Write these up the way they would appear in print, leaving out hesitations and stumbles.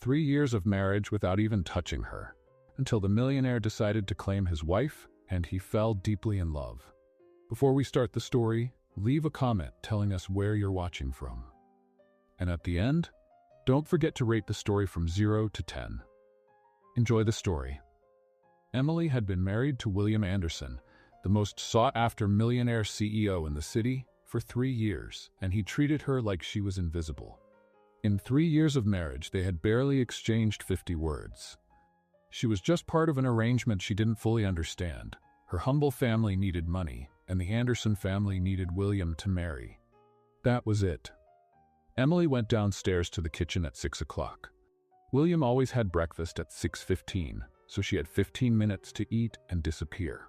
3 years of marriage without even touching her, until the millionaire decided to claim his wife, and he fell deeply in love. Before we start the story, leave a comment telling us where you're watching from. And at the end, don't forget to rate the story from 0 to 10. Enjoy the story. Emily had been married to William Anderson, the most sought-after millionaire CEO in the city, for 3 years, and he treated her like she was invisible. In 3 years of marriage, they had barely exchanged 50 words. She was just part of an arrangement she didn't fully understand. Her humble family needed money, and the Anderson family needed William to marry. That was it. Emily went downstairs to the kitchen at 6 o'clock. William always had breakfast at 6:15, so she had 15 minutes to eat and disappear.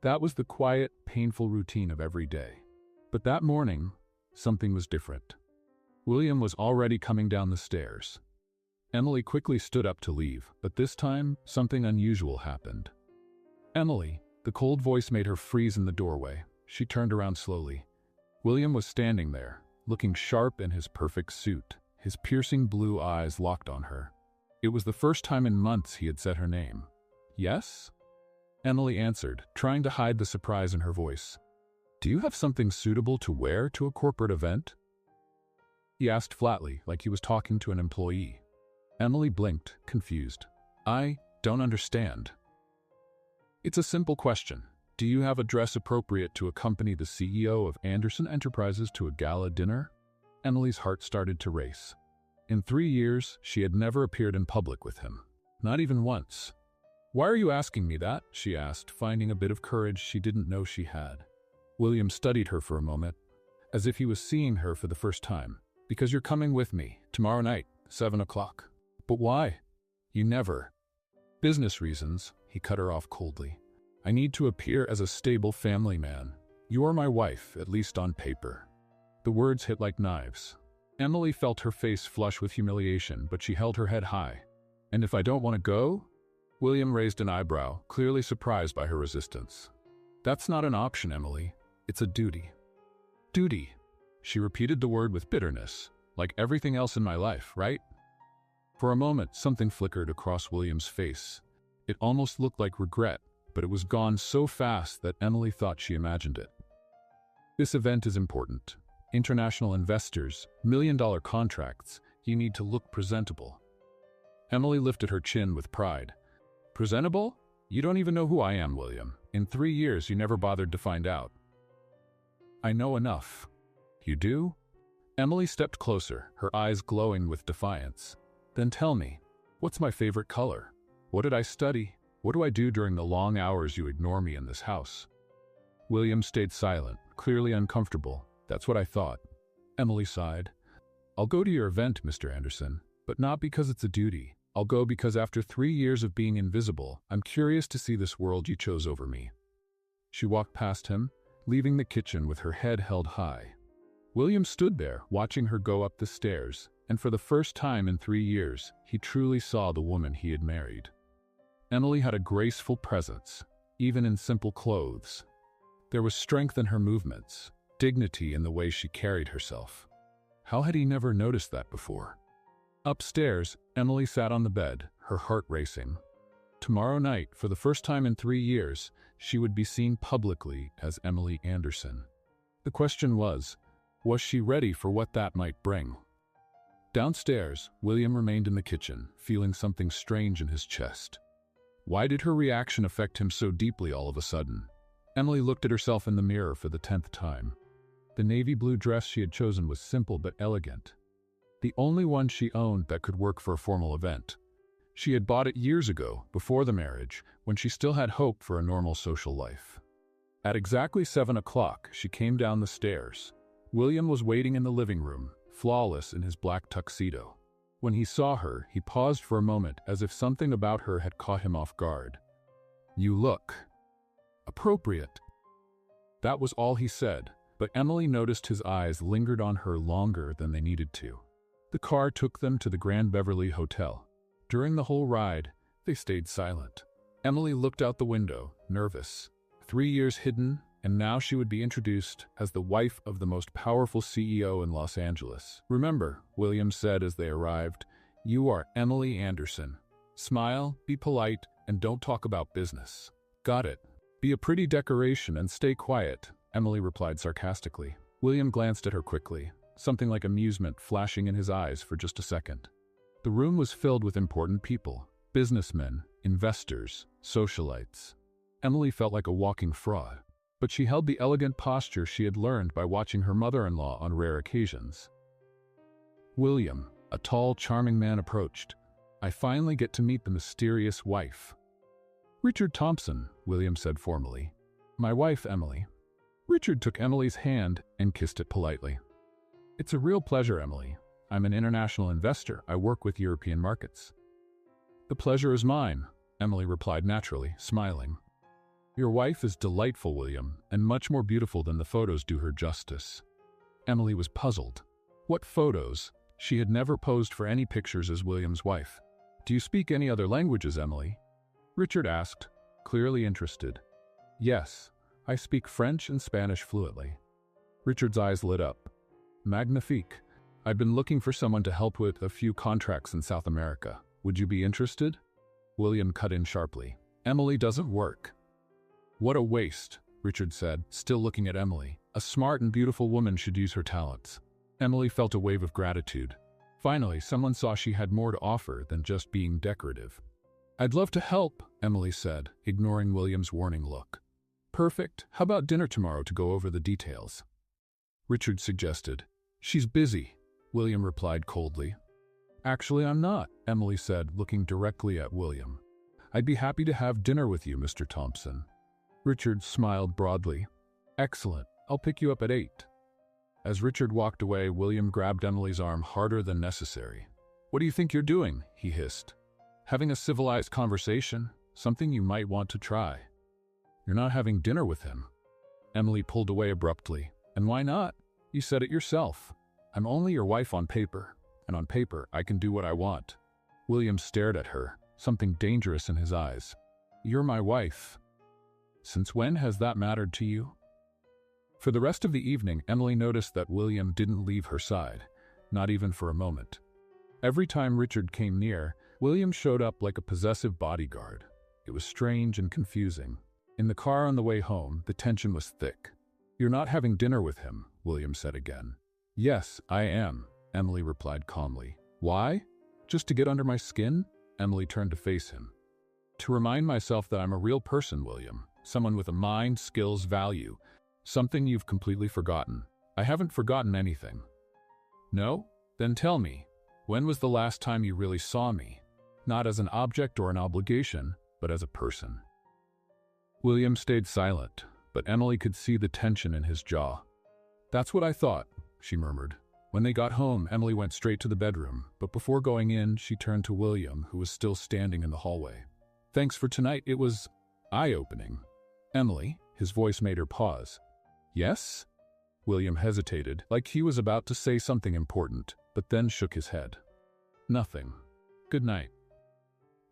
That was the quiet, painful routine of every day. But that morning, something was different. William was already coming down the stairs. Emily quickly stood up to leave, but this time, something unusual happened. "Emily," the cold voice made her freeze in the doorway. She turned around slowly. William was standing there, looking sharp in his perfect suit, his piercing blue eyes locked on her. It was the first time in months he had said her name. "Yes?" Emily answered, trying to hide the surprise in her voice. "Do you have something suitable to wear to a corporate event?" He asked flatly, like he was talking to an employee. Emily blinked, confused. "I don't understand." "It's a simple question. Do you have a dress appropriate to accompany the CEO of Anderson Enterprises to a gala dinner?" Emily's heart started to race. In 3 years, she had never appeared in public with him. Not even once. "Why are you asking me that?" she asked, finding a bit of courage she didn't know she had. William studied her for a moment, as if he was seeing her for the first time. "Because you're coming with me, tomorrow night, 7 o'clock. "But why?" "You never." "Business reasons," he cut her off coldly. "I need to appear as a stable family man. You are my wife, at least on paper." The words hit like knives. Emily felt her face flush with humiliation, but she held her head high. "And if I don't want to go?" William raised an eyebrow, clearly surprised by her resistance. "That's not an option, Emily. It's a duty." "Duty." She repeated the word with bitterness. "Like everything else in my life, right?" For a moment, something flickered across William's face. It almost looked like regret, but it was gone so fast that Emily thought she imagined it. "This event is important. International investors, million-dollar contracts. You need to look presentable." Emily lifted her chin with pride. "Presentable? You don't even know who I am, William. In 3 years, you never bothered to find out." "I know enough." "You do?" Emily stepped closer, her eyes glowing with defiance. "Then tell me, what's my favorite color? What did I study? What do I do during the long hours you ignore me in this house?" William stayed silent, clearly uncomfortable. "That's what I thought." Emily sighed. "I'll go to your event, Mr. Anderson, but not because it's a duty. I'll go because after 3 years of being invisible, I'm curious to see this world you chose over me." She walked past him, leaving the kitchen with her head held high. William stood there, watching her go up the stairs, and for the first time in 3 years, he truly saw the woman he had married. Emily had a graceful presence, even in simple clothes. There was strength in her movements, dignity in the way she carried herself. How had he never noticed that before? Upstairs, Emily sat on the bed, her heart racing. Tomorrow night, for the first time in 3 years, she would be seen publicly as Emily Anderson. The question was she ready for what that might bring? Downstairs, William remained in the kitchen, feeling something strange in his chest. Why did her reaction affect him so deeply all of a sudden? Emily looked at herself in the mirror for the 10th time. The navy blue dress she had chosen was simple but elegant. The only one she owned that could work for a formal event. She had bought it years ago, before the marriage, when she still had hope for a normal social life. At exactly 7 o'clock, she came down the stairs. William was waiting in the living room, flawless in his black tuxedo. When he saw her, he paused for a moment as if something about her had caught him off guard. "You look appropriate." That was all he said, but Emily noticed his eyes lingered on her longer than they needed to. The car took them to the Grand Beverly Hotel. During the whole ride, they stayed silent. Emily looked out the window, nervous. 3 years hidden, and now she would be introduced as the wife of the most powerful CEO in Los Angeles. "Remember," William said as they arrived, You are Emily Anderson. Smile, be polite, and don't talk about business. Got it. Be a pretty decoration and stay quiet, Emily replied sarcastically. William glanced at her quickly, something like amusement flashing in his eyes for just a second. The room was filled with important people, businessmen, investors, socialites. Emily felt like a walking fraud, but she held the elegant posture she had learned by watching her mother-in-law on rare occasions. William, a tall, charming man, approached. I finally get to meet the mysterious wife. Richard Thompson, William said formally. My wife, Emily. Richard took Emily's hand and kissed it politely. It's a real pleasure, Emily. I'm an international investor. I work with European markets. The pleasure is mine, Emily replied naturally, smiling. Your wife is delightful, William, and much more beautiful than the photos do her justice. Emily was puzzled. What photos? She had never posed for any pictures as William's wife. Do you speak any other languages, Emily? Richard asked, clearly interested. Yes, I speak French and Spanish fluently. Richard's eyes lit up. Magnifique. I've been looking for someone to help with a few contracts in South America. Would you be interested? William cut in sharply. Emily doesn't work. What a waste, Richard said, still looking at Emily. A smart and beautiful woman should use her talents. Emily felt a wave of gratitude. Finally, someone saw she had more to offer than just being decorative. I'd love to help, Emily said, ignoring William's warning look. Perfect. How about dinner tomorrow to go over the details? Richard suggested. She's busy, William replied coldly. Actually, I'm not, Emily said, looking directly at William. I'd be happy to have dinner with you, Mr. Thompson. Richard smiled broadly. Excellent. I'll pick you up at 8. As Richard walked away, William grabbed Emily's arm harder than necessary. What do you think you're doing? He hissed. Having a civilized conversation, something you might want to try. You're not having dinner with him. Emily pulled away abruptly. And why not? You said it yourself. I'm only your wife on paper, and on paper I can do what I want. William stared at her, something dangerous in his eyes. You're my wife. Since when has that mattered to you? For the rest of the evening, Emily noticed that William didn't leave her side, not even for a moment. Every time Richard came near, William showed up like a possessive bodyguard. It was strange and confusing. In the car on the way home, the tension was thick. You're not having dinner with him, William said again. Yes, I am, Emily replied calmly. Why? Just to get under my skin? Emily turned to face him. To remind myself that I'm a real person, William. Someone with a mind, skills, value. Something you've completely forgotten. I haven't forgotten anything. No? Then tell me, when was the last time you really saw me? Not as an object or an obligation, but as a person. William stayed silent, but Emily could see the tension in his jaw. That's what I thought, she murmured. When they got home, Emily went straight to the bedroom, but before going in, she turned to William, who was still standing in the hallway. Thanks for tonight. It was eye-opening. Emily, his voice made her pause. Yes? William hesitated, like he was about to say something important, but then shook his head. Nothing. Good night.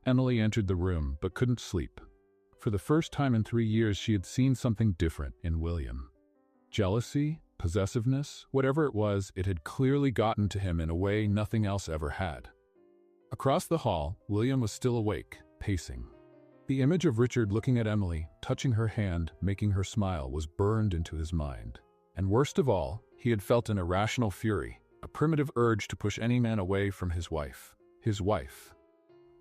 Emily entered the room, but couldn't sleep. For the first time in 3 years, she had seen something different in William. Jealousy, possessiveness, whatever it was, it had clearly gotten to him in a way nothing else ever had. Across the hall, William was still awake, pacing. The image of Richard looking at Emily, touching her hand, making her smile, was burned into his mind. And worst of all, he had felt an irrational fury, a primitive urge to push any man away from his wife. His wife.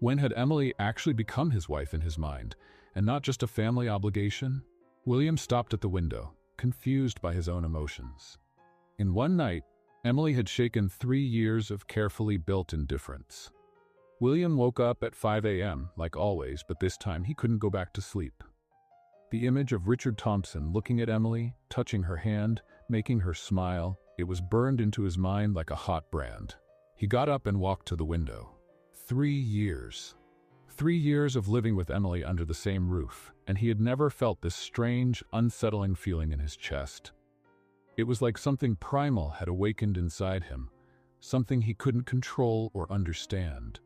When had Emily actually become his wife in his mind, and not just a family obligation? William stopped at the window, confused by his own emotions. In one night, Emily had shaken 3 years of carefully built indifference. William woke up at 5 a.m., like always, but this time he couldn't go back to sleep. The image of Richard Thompson looking at Emily, touching her hand, making her smile, it was burned into his mind like a hot brand. He got up and walked to the window. 3 years. 3 years of living with Emily under the same roof, and he had never felt this strange, unsettling feeling in his chest. It was like something primal had awakened inside him, something he couldn't control or understand.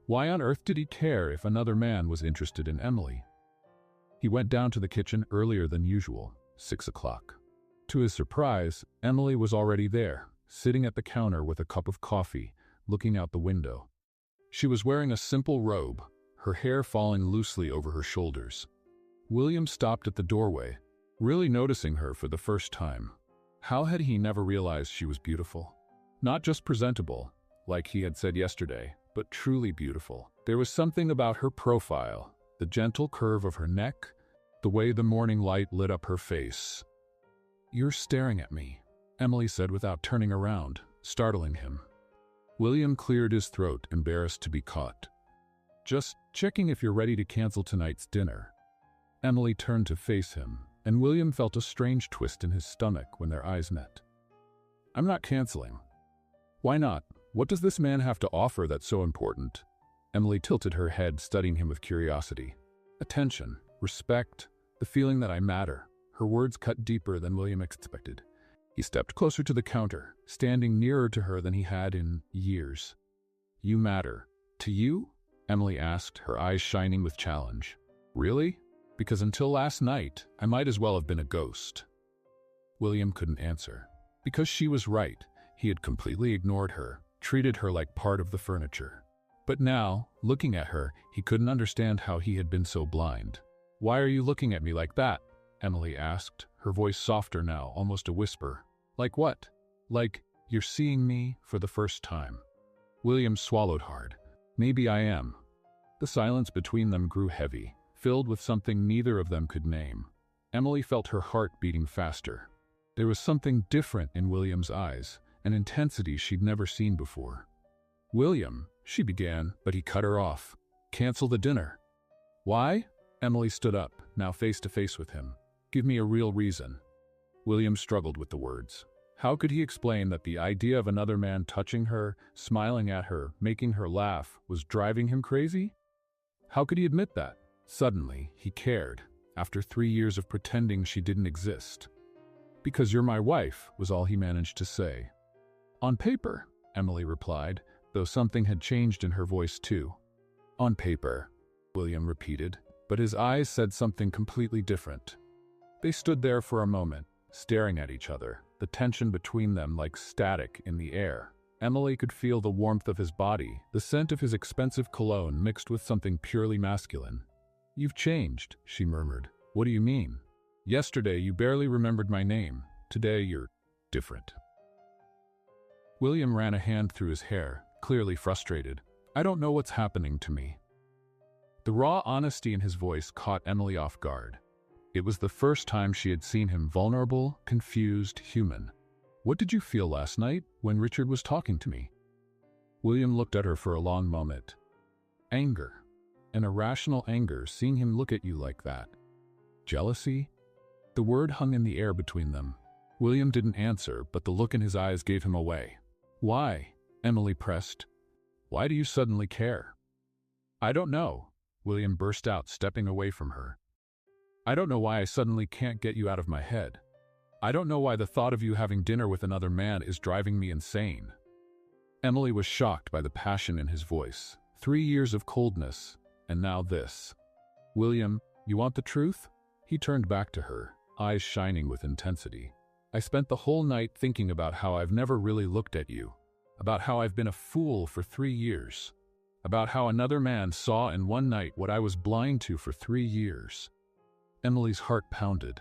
Why on earth did he care if another man was interested in Emily? He went down to the kitchen earlier than usual, 6 o'clock. To his surprise, Emily was already there, sitting at the counter with a cup of coffee, looking out the window. She was wearing a simple robe, her hair falling loosely over her shoulders. William stopped at the doorway, really noticing her for the first time. How had he never realized she was beautiful? Not just presentable, like he had said yesterday, but truly beautiful. There was something about her profile, the gentle curve of her neck, the way the morning light lit up her face. "You're staring at me," Emily said without turning around, startling him. William cleared his throat, embarrassed to be caught. "Just checking if you're ready to cancel tonight's dinner." Emily turned to face him, and William felt a strange twist in his stomach when their eyes met. "I'm not canceling." "Why not? What does this man have to offer that's so important?" Emily tilted her head, studying him with curiosity. "Attention, respect, the feeling that I matter." Her words cut deeper than William expected. He stepped closer to the counter, standing nearer to her than he had in years. "You matter. To you?" Emily asked, her eyes shining with challenge. "Really? Because until last night, I might as well have been a ghost." William couldn't answer. Because she was right, he had completely ignored her, treated her like part of the furniture. But now, looking at her, he couldn't understand how he had been so blind. "Why are you looking at me like that?" Emily asked, her voice softer now, almost a whisper. "Like what?" "Like, you're seeing me for the first time." William swallowed hard. "Maybe I am." The silence between them grew heavy, filled with something neither of them could name. Emily felt her heart beating faster. There was something different in William's eyes, an intensity she'd never seen before. "William," she began, but he cut her off. "Cancel the dinner." "Why?" Emily stood up, now face to face with him. "Give me a real reason." William struggled with the words. How could he explain that the idea of another man touching her, smiling at her, making her laugh, was driving him crazy? How could he admit that? Suddenly, he cared, after 3 years of pretending she didn't exist. "Because you're my wife," was all he managed to say. "On paper," Emily replied, though something had changed in her voice too. "On paper," William repeated, but his eyes said something completely different. They stood there for a moment, staring at each other, the tension between them like static in the air. Emily could feel the warmth of his body, the scent of his expensive cologne mixed with something purely masculine. "You've changed," she murmured. "What do you mean?" "Yesterday you barely remembered my name. Today you're different." William ran a hand through his hair, clearly frustrated. "I don't know what's happening to me." The raw honesty in his voice caught Emily off guard. It was the first time she had seen him vulnerable, confused, human. "What did you feel last night when Richard was talking to me?" William looked at her for a long moment. "Anger. An irrational anger, seeing him look at you like that. Jealousy?" The word hung in the air between them. William didn't answer, but the look in his eyes gave him away. "Why?" Emily pressed. "Why do you suddenly care?" "I don't know," William burst out, stepping away from her. "I don't know why I suddenly can't get you out of my head. I don't know why the thought of you having dinner with another man is driving me insane." Emily was shocked by the passion in his voice. 3 years of coldness, and now this. "William, you want the truth?" He turned back to her, eyes shining with intensity. "I spent the whole night thinking about how I've never really looked at you, about how I've been a fool for 3 years, about how another man saw in one night what I was blind to for 3 years." Emily's heart pounded.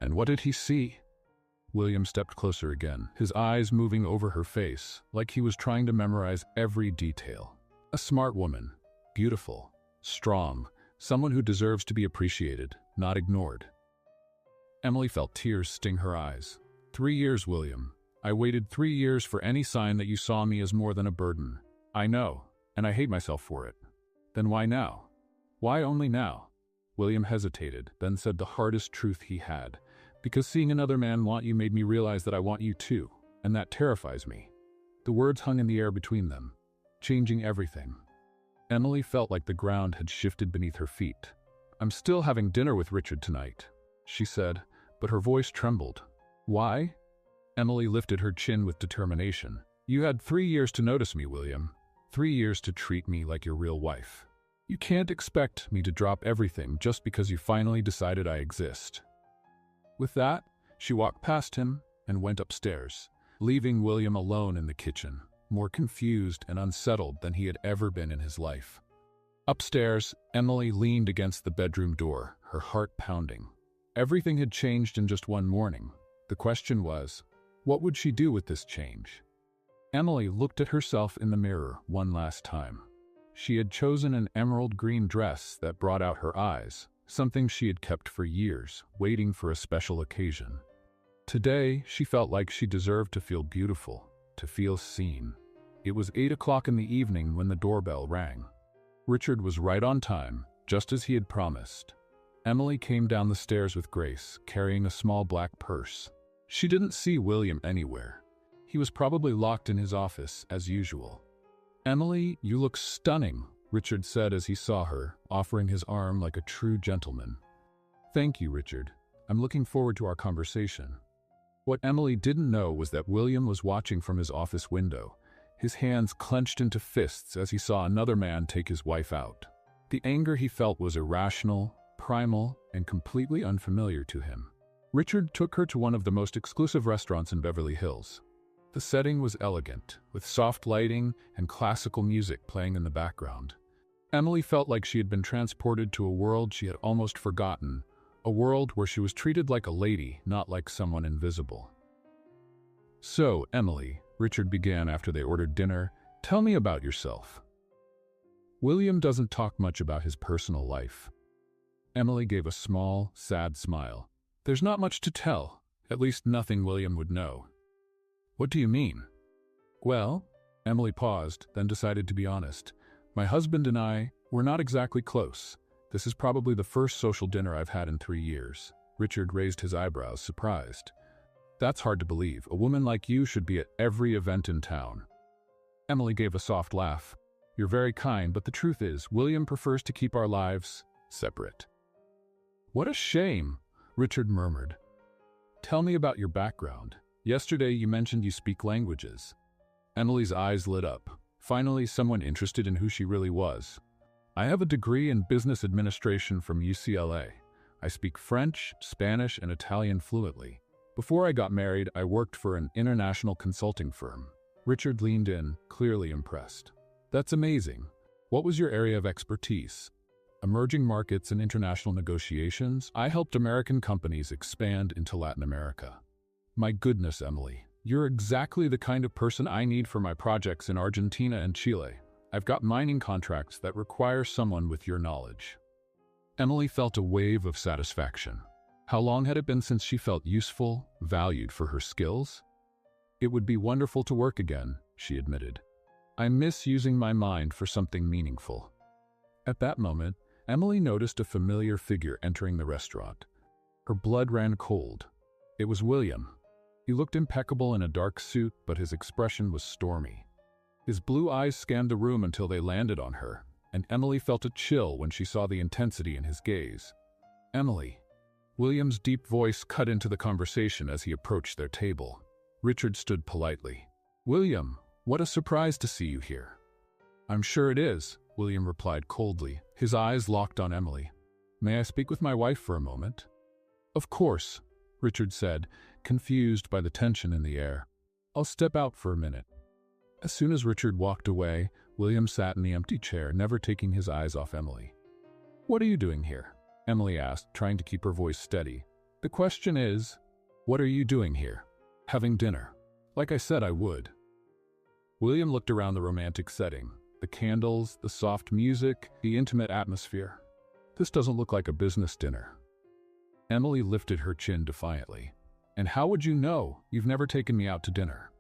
"And what did he see?" William stepped closer again, his eyes moving over her face, like he was trying to memorize every detail. A smart woman, beautiful, strong, someone who deserves to be appreciated, not ignored. Emily felt tears sting her eyes. 3 years, William. I waited 3 years for any sign that you saw me as more than a burden. I know, and I hate myself for it. Then why now? Why only now? William hesitated, then said the hardest truth he had. "Because seeing another man want you made me realize that I want you too, and that terrifies me." The words hung in the air between them, changing everything. Emily felt like the ground had shifted beneath her feet. "I'm still having dinner with Richard tonight," she said, but her voice trembled. "Why?" Emily lifted her chin with determination. "You had 3 years to notice me, William. 3 years to treat me like your real wife. You can't expect me to drop everything just because you finally decided I exist." With that, she walked past him and went upstairs, leaving William alone in the kitchen. more confused and unsettled than he had ever been in his life. Upstairs, Emily leaned against the bedroom door, her heart pounding. Everything had changed in just one morning. The question was, what would she do with this change? Emily looked at herself in the mirror one last time. She had chosen an emerald green dress that brought out her eyes, something she had kept for years, waiting for a special occasion. Today, she felt like she deserved to feel beautiful, to feel seen. It was 8 o'clock in the evening when the doorbell rang. Richard was right on time, just as he had promised. Emily came down the stairs with Grace, carrying a small black purse. She didn't see William anywhere. He was probably locked in his office, as usual. "Emily, you look stunning," Richard said as he saw her, offering his arm like a true gentleman. "Thank you, Richard. I'm looking forward to our conversation." What Emily didn't know was that William was watching from his office window, his hands clenched into fists as he saw another man take his wife out. The anger he felt was irrational, primal, and completely unfamiliar to him. Richard took her to one of the most exclusive restaurants in Beverly Hills. The setting was elegant, with soft lighting and classical music playing in the background. Emily felt like she had been transported to a world she had almost forgotten, a world where she was treated like a lady, not like someone invisible. "So, Emily," Richard began after they ordered dinner, "tell me about yourself." William doesn't talk much about his personal life. Emily gave a small, sad smile. "There's not much to tell, at least nothing William would know." "What do you mean?" "Well," Emily paused, then decided to be honest. "My husband and I, we're not exactly close. This is probably the first social dinner I've had in 3 years." Richard raised his eyebrows, surprised. "That's hard to believe. A woman like you should be at every event in town." Emily gave a soft laugh. "You're very kind, but the truth is, William prefers to keep our lives separate." "What a shame," Richard murmured. "Tell me about your background. Yesterday you mentioned you speak languages." Emily's eyes lit up. Finally, someone interested in who she really was. "I have a degree in business administration from UCLA. I speak French, Spanish, and Italian fluently. Before I got married, I worked for an international consulting firm." Richard leaned in, clearly impressed. "That's amazing. What was your area of expertise?" "Emerging markets and international negotiations. I helped American companies expand into Latin America." "My goodness, Emily. You're exactly the kind of person I need for my projects in Argentina and Chile. I've got mining contracts that require someone with your knowledge." Emily felt a wave of satisfaction. How long had it been since she felt useful, valued for her skills? "It would be wonderful to work again," she admitted. "I miss using my mind for something meaningful." At that moment, Emily noticed a familiar figure entering the restaurant. Her blood ran cold. It was William. He looked impeccable in a dark suit, but his expression was stormy. His blue eyes scanned the room until they landed on her, and Emily felt a chill when she saw the intensity in his gaze. "Emily." William's deep voice cut into the conversation as he approached their table. Richard stood politely. "William, what a surprise to see you here." "I'm sure it is," William replied coldly, his eyes locked on Emily. "May I speak with my wife for a moment?" "Of course," Richard said, confused by the tension in the air. "I'll step out for a minute." As soon as Richard walked away, William sat in the empty chair, never taking his eyes off Emily. "What are you doing here?" Emily asked, trying to keep her voice steady. "The question is, what are you doing here?" "Having dinner. Like I said I would." William looked around the romantic setting, the candles, the soft music, the intimate atmosphere. "This doesn't look like a business dinner." Emily lifted her chin defiantly. "And how would you know? You've never taken me out to dinner."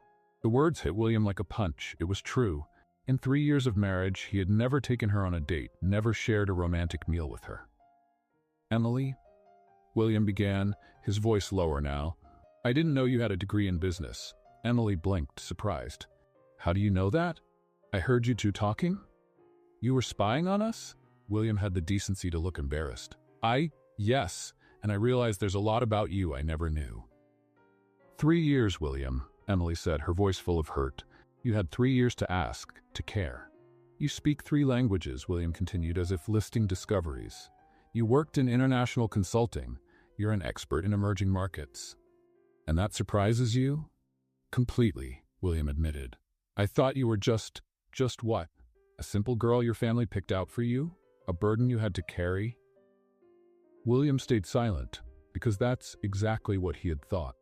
The words hit William like a punch. It was true. In 3 years of marriage, he had never taken her on a date, never shared a romantic meal with her. "Emily," William began, his voice lower now, "I didn't know you had a degree in business." Emily blinked, surprised. "How do you know that? I heard you two talking." "You were spying on us?" William had the decency to look embarrassed. Yes, and I realized there's a lot about you I never knew." 3 years, William," Emily said, her voice full of hurt. "You had 3 years to ask, to care." "You speak 3 languages," William continued, as if listing discoveries. "You worked in international consulting. You're an expert in emerging markets." "And that surprises you?" "Completely," William admitted. I thought you were just what? A simple girl your family picked out for you? A burden you had to carry?" William stayed silent, because that's exactly what he had thought.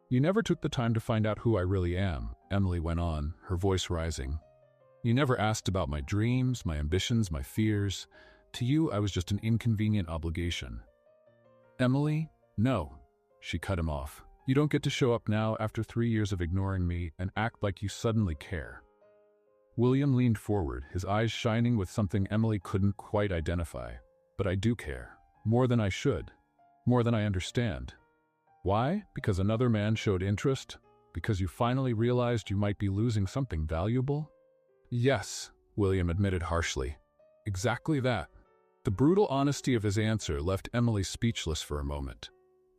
"You never took the time to find out who I really am," Emily went on, her voice rising. "You never asked about my dreams, my ambitions, my fears. To you, I was just an inconvenient obligation." "Emily, no," she cut him off. "You don't get to show up now after 3 years of ignoring me and act like you suddenly care." William leaned forward, his eyes shining with something Emily couldn't quite identify. "But I do care. More than I should. More than I understand." "Why? Because another man showed interest? Because you finally realized you might be losing something valuable?" "Yes," William admitted harshly. "Exactly that." The brutal honesty of his answer left Emily speechless for a moment.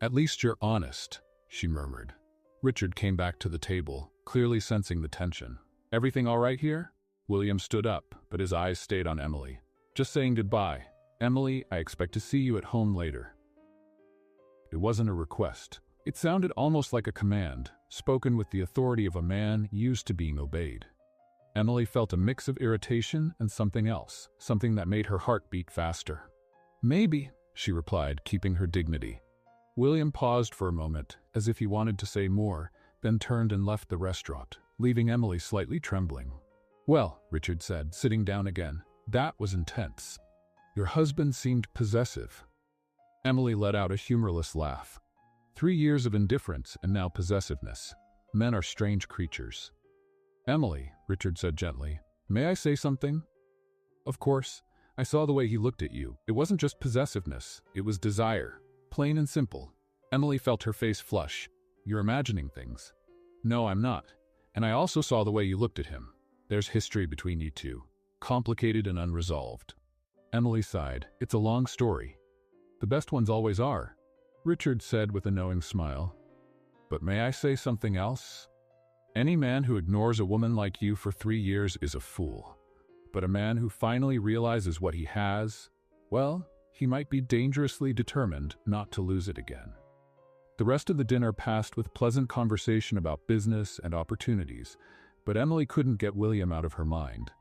"At least you're honest," she murmured. Richard came back to the table, clearly sensing the tension. "Everything all right here?" William stood up, but his eyes stayed on Emily. "Just saying goodbye. Emily, I expect to see you at home later." It wasn't a request. It sounded almost like a command, spoken with the authority of a man used to being obeyed. Emily felt a mix of irritation and something else, something that made her heart beat faster. "Maybe," she replied, keeping her dignity. William paused for a moment, as if he wanted to say more, then turned and left the restaurant, leaving Emily slightly trembling. "Well," Richard said, sitting down again, "that was intense. Your husband seemed possessive." Emily let out a humorless laugh. 3 years of indifference and now possessiveness. Men are strange creatures. "Emily," Richard said gently, "may I say something?" "Of course. I saw the way he looked at you. It wasn't just possessiveness, it was desire. Plain and simple." Emily felt her face flush. "You're imagining things." "No, I'm not. And I also saw the way you looked at him. There's history between you two. Complicated and unresolved." Emily sighed. "It's a long story." "The best ones always are," Richard said with a knowing smile. "But may I say something else? Any man who ignores a woman like you for 3 years is a fool. But a man who finally realizes what he has, well, he might be dangerously determined not to lose it again." The rest of the dinner passed with pleasant conversation about business and opportunities, but Emily couldn't get William out of her mind.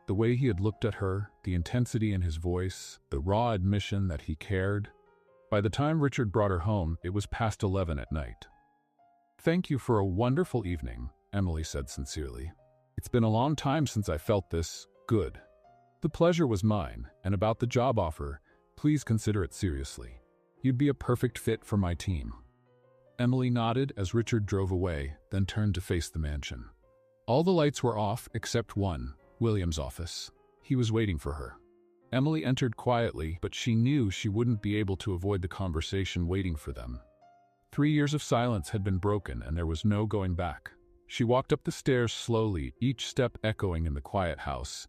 The way he had looked at her, the intensity in his voice, the raw admission that he cared. By the time Richard brought her home, it was past 11 at night. "Thank you for a wonderful evening," Emily said sincerely. "It's been a long time since I felt this good. The pleasure was mine, and about the job offer, please consider it seriously. You'd be a perfect fit for my team." Emily nodded as Richard drove away, then turned to face the mansion. All the lights were off except one, William's office. He was waiting for her. Emily entered quietly, but she knew she wouldn't be able to avoid the conversation waiting for them. 3 years of silence had been broken, and there was no going back. She walked up the stairs slowly, each step echoing in the quiet house.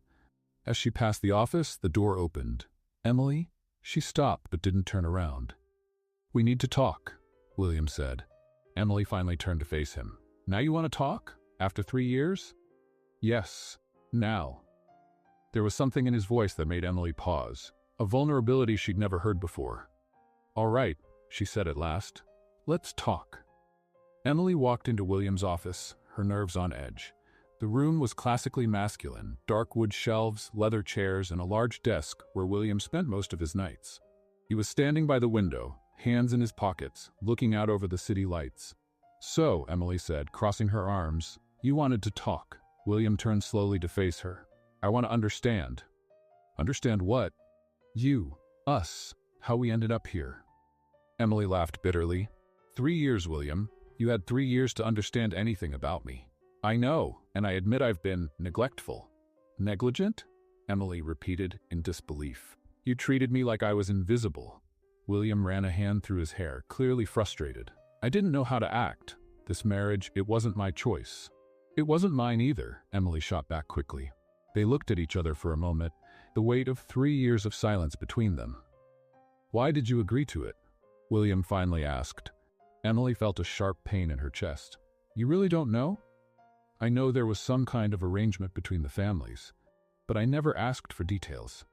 As she passed the office, the door opened. "Emily?" She stopped but didn't turn around. "We need to talk," William said. Emily finally turned to face him. "Now you want to talk? After 3 years?" "Yes. Now." There was something in his voice that made Emily pause, a vulnerability she'd never heard before. "All right," she said at last. "Let's talk." Emily walked into William's office, her nerves on edge. The room was classically masculine, dark wood shelves, leather chairs, and a large desk where William spent most of his nights. He was standing by the window, hands in his pockets, looking out over the city lights. "So," Emily said, crossing her arms, "you wanted to talk." William turned slowly to face her. "I want to understand." "Understand what?" "You, us, how we ended up here." Emily laughed bitterly. 3 years, William. You had 3 years to understand anything about me." "I know, and I admit I've been neglectful." "Negligent?" Emily repeated in disbelief. "You treated me like I was invisible." William ran a hand through his hair, clearly frustrated. "I didn't know how to act. This marriage, it wasn't my choice." "It wasn't mine either," Emily shot back quickly. They looked at each other for a moment, the weight of 3 years of silence between them. "Why did you agree to it?" William finally asked. Emily felt a sharp pain in her chest. "You really don't know?" "I know there was some kind of arrangement between the families, but I never asked for details."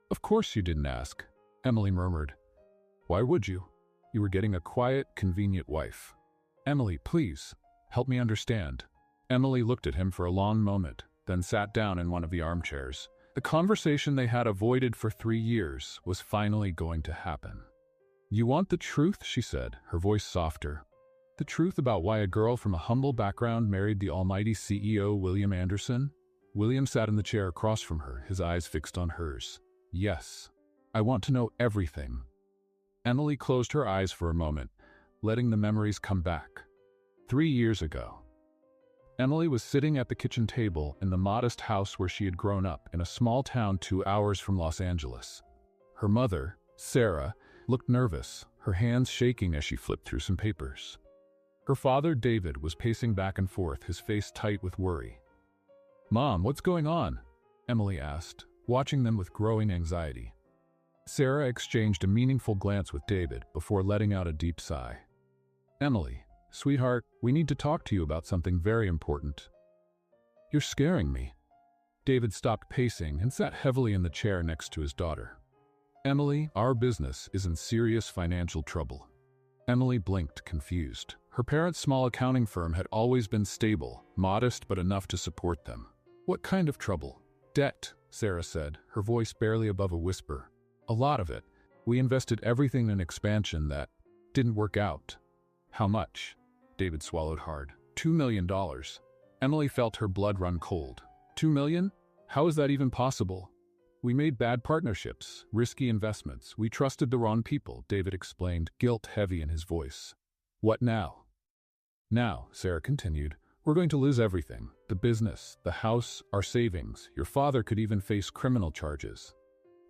"Of course you didn't ask," Emily murmured. "Why would you? You were getting a quiet, convenient wife." "Emily, please, help me understand." Emily looked at him for a long moment, then sat down in one of the armchairs. The conversation they had avoided for 3 years was finally going to happen. "You want the truth?" she said, her voice softer. "The truth about why a girl from a humble background married the almighty CEO William Anderson?" William sat in the chair across from her, his eyes fixed on hers. "Yes. I want to know everything." Emily closed her eyes for a moment, letting the memories come back. 3 years ago. Emily was sitting at the kitchen table in the modest house where she had grown up in a small town 2 hours from Los Angeles. Her mother, Sarah, looked nervous, her hands shaking as she flipped through some papers. Her father, David, was pacing back and forth, his face tight with worry. "Mom, what's going on?" Emily asked, watching them with growing anxiety. Sarah exchanged a meaningful glance with David before letting out a deep sigh. "Emily, sweetheart, we need to talk to you about something very important." "You're scaring me." David stopped pacing and sat heavily in the chair next to his daughter. "Emily, our business is in serious financial trouble." Emily blinked, confused. Her parents' small accounting firm had always been stable, modest but enough to support them. "What kind of trouble?" "Debt," Sarah said, her voice barely above a whisper. "A lot of it. We invested everything in expansion that didn't work out." "How much?" David swallowed hard. $2 million. Emily felt her blood run cold. $2 million? How is that even possible? "We made bad partnerships, risky investments. We trusted the wrong people," David explained, guilt heavy in his voice. "What now?" "Now," Sarah continued, "we're going to lose everything. The business, the house, our savings. Your father could even face criminal charges."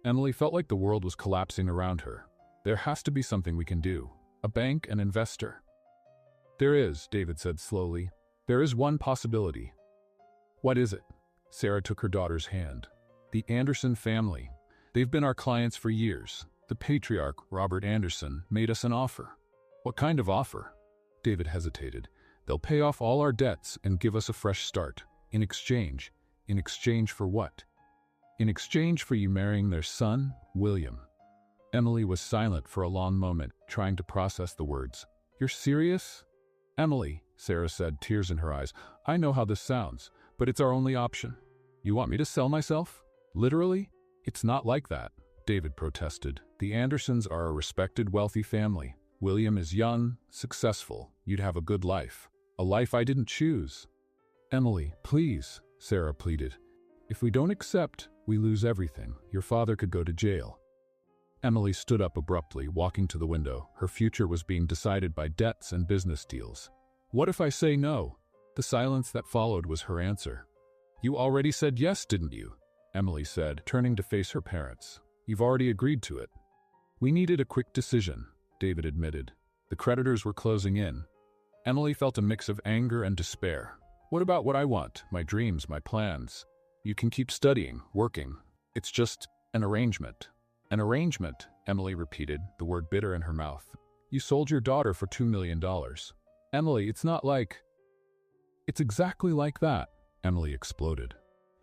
Emily felt like the world was collapsing around her. "There has to be something we can do. A bank, an investor." "There is," David said slowly. "There is one possibility." "What is it?" Sarah took her daughter's hand. "The Anderson family. They've been our clients for years. The patriarch, Robert Anderson, made us an offer." "What kind of offer?" David hesitated. "They'll pay off all our debts and give us a fresh start. In exchange. In exchange for what?" "In exchange for you marrying their son, William." Emily was silent for a long moment, trying to process the words. "You're serious?" "Emily," Sarah said, tears in her eyes, "I know how this sounds, but it's our only option." "You want me to sell myself? Literally?" "It's not like that," David protested. "The Andersons are a respected, wealthy family. William is young, successful. You'd have a good life. A life I didn't choose." "Emily, please," Sarah pleaded. "If we don't accept, we lose everything. Your father could go to jail." Emily stood up abruptly, walking to the window. Her future was being decided by debts and business deals. "What if I say no?" The silence that followed was her answer. "You already said yes, didn't you?" Emily said, turning to face her parents. "You've already agreed to it." "We needed a quick decision," David admitted. The creditors were closing in. Emily felt a mix of anger and despair. "What about what I want, my dreams, my plans? You can keep studying, working. It's just an arrangement." "An arrangement," Emily repeated, the word bitter in her mouth. "You sold your daughter for $2 million. Emily, it's not like—" "It's exactly like that," Emily exploded.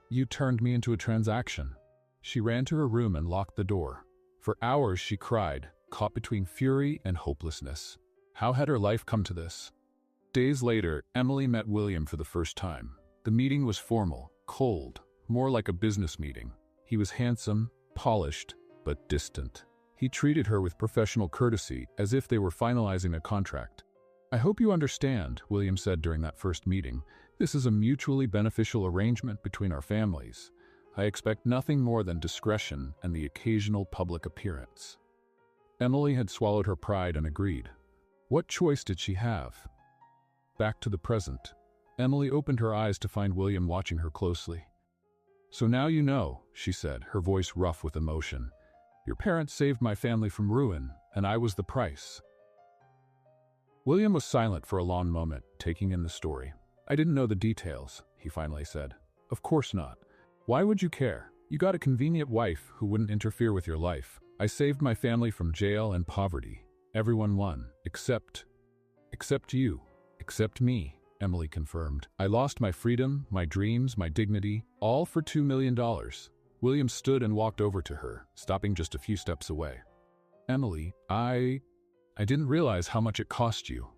"You turned me into a transaction." She ran to her room and locked the door. For hours she cried, caught between fury and hopelessness. How had her life come to this? Days later, Emily met William for the first time. The meeting was formal, cold, more like a business meeting. He was handsome, polished, but distant. He treated her with professional courtesy, as if they were finalizing a contract. "I hope you understand," William said during that first meeting. "This is a mutually beneficial arrangement between our families. I expect nothing more than discretion and the occasional public appearance." Emily had swallowed her pride and agreed. What choice did she have? Back to the present. Emily opened her eyes to find William watching her closely. "So now you know," she said, her voice rough with emotion. "Your parents saved my family from ruin, and I was the price." William was silent for a long moment, taking in the story. "I didn't know the details," he finally said. "Of course not. Why would you care? You got a convenient wife who wouldn't interfere with your life. I saved my family from jail and poverty. Everyone won, except you. Except me," Emily confirmed. "I lost my freedom, my dreams, my dignity, all for $2 million. William stood and walked over to her, stopping just a few steps away. "Emily, I didn't realize how much it cost you."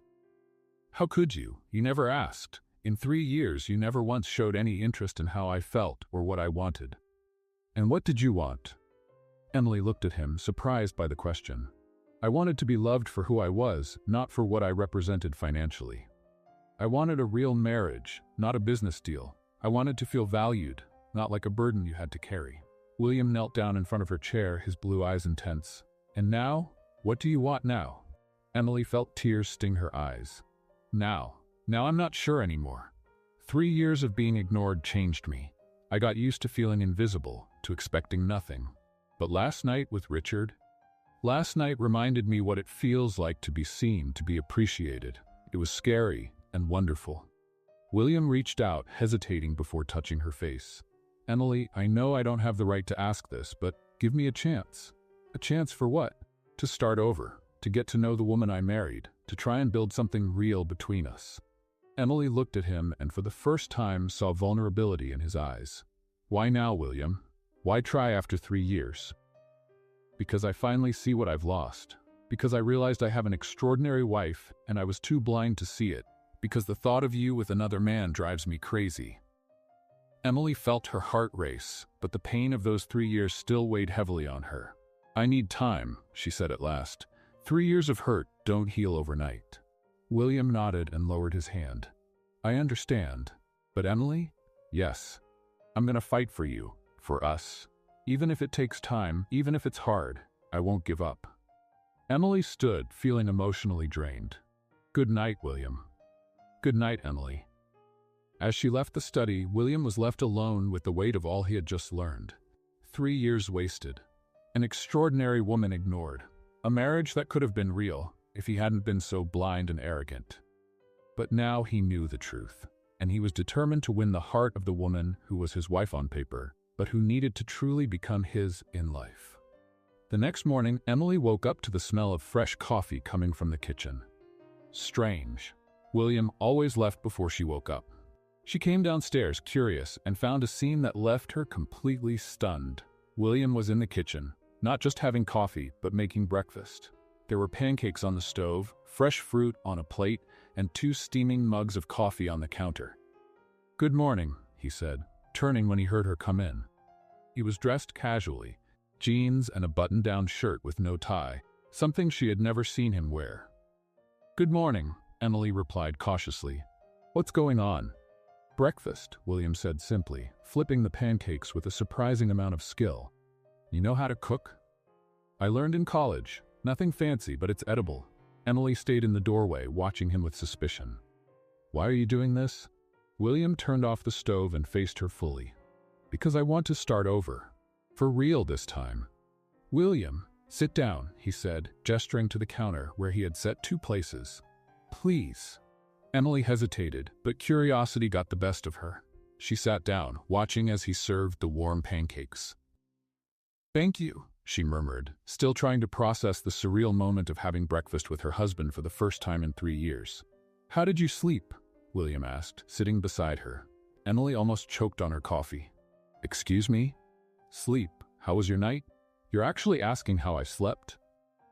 "How could you? You never asked. In 3 years, you never once showed any interest in how I felt or what I wanted. And what did you want? Emily looked at him, surprised by the question. I wanted to be loved for who I was, not for what I represented financially. I wanted a real marriage, not a business deal. I wanted to feel valued, not like a burden you had to carry. William knelt down in front of her chair, his blue eyes intense. And now? What do you want now? Emily felt tears sting her eyes. Now I'm not sure anymore. 3 years of being ignored changed me. I got used to feeling invisible, to expecting nothing. But last night with Richard, last night reminded me what it feels like to be seen, to be appreciated. It was scary and wonderful. William reached out, hesitating before touching her face. Emily, I know I don't have the right to ask this, but give me a chance. A chance for what? To start over, to get to know the woman I married, to try and build something real between us. Emily looked at him and for the first time saw vulnerability in his eyes. Why now, William? Why try after 3 years? Because I finally see what I've lost. Because I realized I have an extraordinary wife and I was too blind to see it. Because the thought of you with another man drives me crazy. Emily felt her heart race, but the pain of those 3 years still weighed heavily on her. I need time, she said at last. 3 years of hurt don't heal overnight. William nodded and lowered his hand. I understand. But Emily? Yes. I'm gonna fight for you, for us. Even if it takes time, even if it's hard, I won't give up. Emily stood, feeling emotionally drained. Good night, William. Good night, Emily. As she left the study, William was left alone with the weight of all he had just learned. 3 years wasted. An extraordinary woman ignored. A marriage that could have been real if he hadn't been so blind and arrogant. But now he knew the truth, and he was determined to win the heart of the woman who was his wife on paper, but who needed to truly become his in life. The next morning, Emily woke up to the smell of fresh coffee coming from the kitchen. Strange. William always left before she woke up. She came downstairs, curious, and found a scene that left her completely stunned. William was in the kitchen, not just having coffee, but making breakfast. There were pancakes on the stove, fresh fruit on a plate, and 2 steaming mugs of coffee on the counter. Good morning, he said, turning when he heard her come in. He was dressed casually, jeans and a button-down shirt with no tie, something she had never seen him wear. Good morning, Emily replied cautiously. What's going on? Breakfast, William said simply, flipping the pancakes with a surprising amount of skill. You know how to cook? I learned in college. Nothing fancy, but it's edible. Emily stayed in the doorway, watching him with suspicion. Why are you doing this? William turned off the stove and faced her fully. Because I want to start over. For real this time. William, sit down, he said, gesturing to the counter where he had set 2 places. Please. Emily hesitated, but curiosity got the best of her. She sat down, watching as he served the warm pancakes. Thank you, she murmured, still trying to process the surreal moment of having breakfast with her husband for the first time in 3 years. How did you sleep? William asked, sitting beside her. Emily almost choked on her coffee. Excuse me? Sleep. How was your night? You're actually asking how I slept?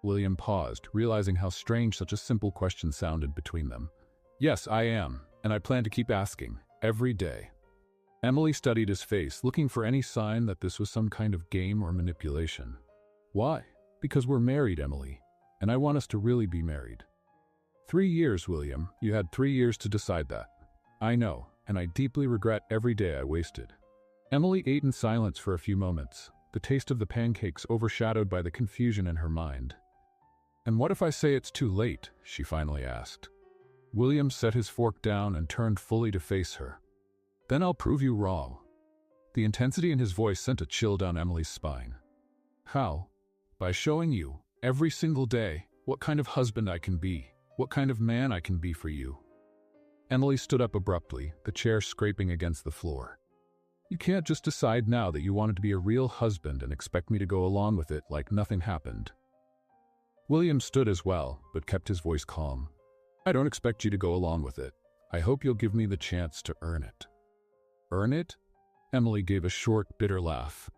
William paused, realizing how strange such a simple question sounded between them. Yes, I am, and I plan to keep asking, every day. Emily studied his face, looking for any sign that this was some kind of game or manipulation. Why? Because we're married, Emily, and I want us to really be married. 3 years, William. You had 3 years to decide that. I know, and I deeply regret every day I wasted. Emily ate in silence for a few moments, the taste of the pancakes overshadowed by the confusion in her mind. And what if I say it's too late? She finally asked. William set his fork down and turned fully to face her. Then I'll prove you wrong. The intensity in his voice sent a chill down Emily's spine. How? By showing you, every single day, what kind of husband I can be, what kind of man I can be for you. Emily stood up abruptly, the chair scraping against the floor. You can't just decide now that you wanted to be a real husband and expect me to go along with it like nothing happened. William stood as well, but kept his voice calm. I don't expect you to go along with it. I hope you'll give me the chance to earn it. Earn it? Emily gave a short, bitter laugh.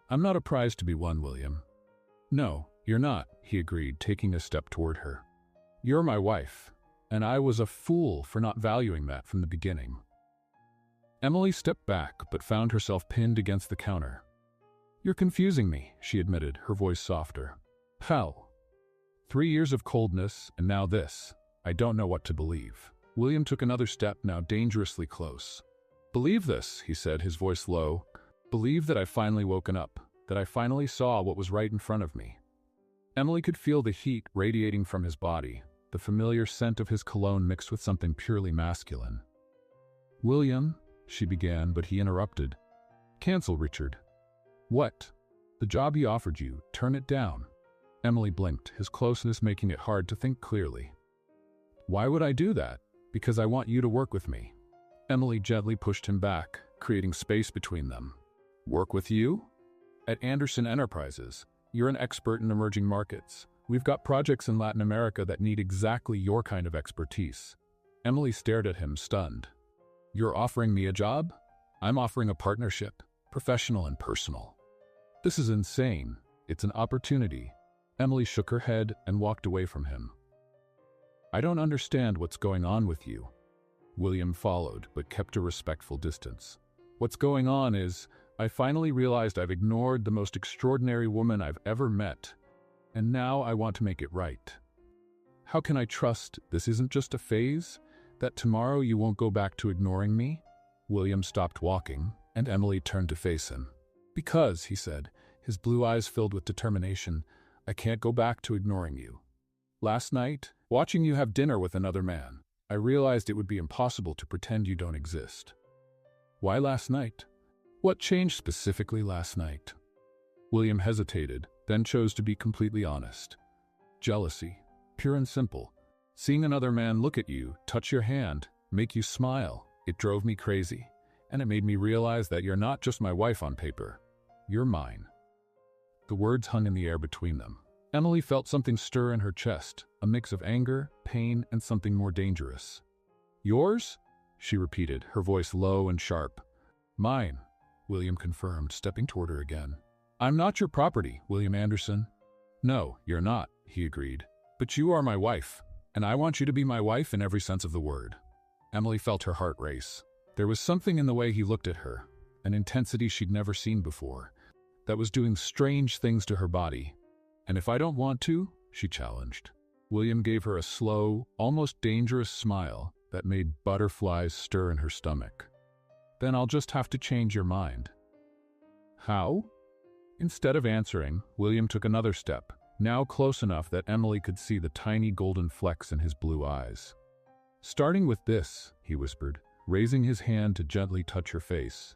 I'm not a prize to be won, William. No, you're not, he agreed, taking a step toward her. You're my wife, and I was a fool for not valuing that from the beginning. Emily stepped back, but found herself pinned against the counter. "You're confusing me," she admitted, her voice softer. "How? 3 years of coldness, and now this. I don't know what to believe." William took another step, now dangerously close. "Believe this," he said, his voice low. "Believe that I've finally woken up, that I finally saw what was right in front of me." Emily could feel the heat radiating from his body, the familiar scent of his cologne mixed with something purely masculine. "William," she began, but he interrupted. "Cancel, Richard." "What?" "The job he offered you. Turn it down." Emily blinked, his closeness making it hard to think clearly. "Why would I do that?" "Because I want you to work with me." Emily gently pushed him back, creating space between them. "Work with you?" "At Anderson Enterprises. You're an expert in emerging markets. We've got projects in Latin America that need exactly your kind of expertise." Emily stared at him, stunned. "You're offering me a job?" "I'm offering a partnership, professional and personal." "This is insane. It's an opportunity." Emily shook her head and walked away from him. "I don't understand what's going on with you." William followed, but kept a respectful distance. "What's going on is, I finally realized I've ignored the most extraordinary woman I've ever met, and now I want to make it right. How can I trust this isn't just a phase? That tomorrow you won't go back to ignoring me?" William stopped walking, and Emily turned to face him. "Because," he said, his blue eyes filled with determination, "I can't go back to ignoring you. Last night, watching you have dinner with another man, I realized it would be impossible to pretend you don't exist." "Why last night?" "What changed specifically last night?" William hesitated, then chose to be completely honest. "Jealousy. Pure and simple. Seeing another man look at you, touch your hand, make you smile, it drove me crazy. And it made me realize that you're not just my wife on paper. You're mine." The words hung in the air between them. Emily felt something stir in her chest, a mix of anger, pain, and something more dangerous. "Yours?" she repeated, her voice low and sharp. "Mine," William confirmed, stepping toward her again. "I'm not your property, William Anderson." "No, you're not," he agreed. "But you are my wife, and I want you to be my wife in every sense of the word." Emily felt her heart race. There was something in the way he looked at her, an intensity she'd never seen before, that was doing strange things to her body. "And if I don't want to?" she challenged. William gave her a slow, almost dangerous smile that made butterflies stir in her stomach. "Then I'll just have to change your mind." "How?" Instead of answering, William took another step, now close enough that Emily could see the tiny golden flecks in his blue eyes. "Starting with this," he whispered, raising his hand to gently touch her face.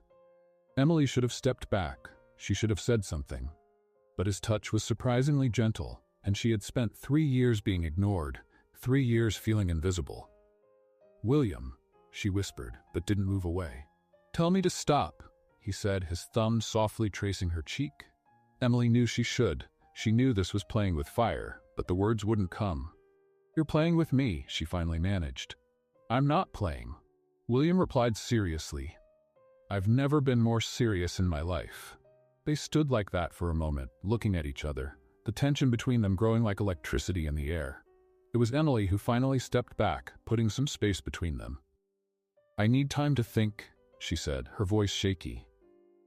Emily should have stepped back. She should have said something. But his touch was surprisingly gentle, and she had spent 3 years being ignored, 3 years feeling invisible. "William," she whispered, but didn't move away. "Tell me to stop," he said, his thumb softly tracing her cheek. Emily knew she should. She knew this was playing with fire, but the words wouldn't come. "You're playing with me," she finally managed. "I'm not playing," William replied seriously. "I've never been more serious in my life." They stood like that for a moment, looking at each other, the tension between them growing like electricity in the air. It was Emily who finally stepped back, putting some space between them. "I need time to think," she said, her voice shaky.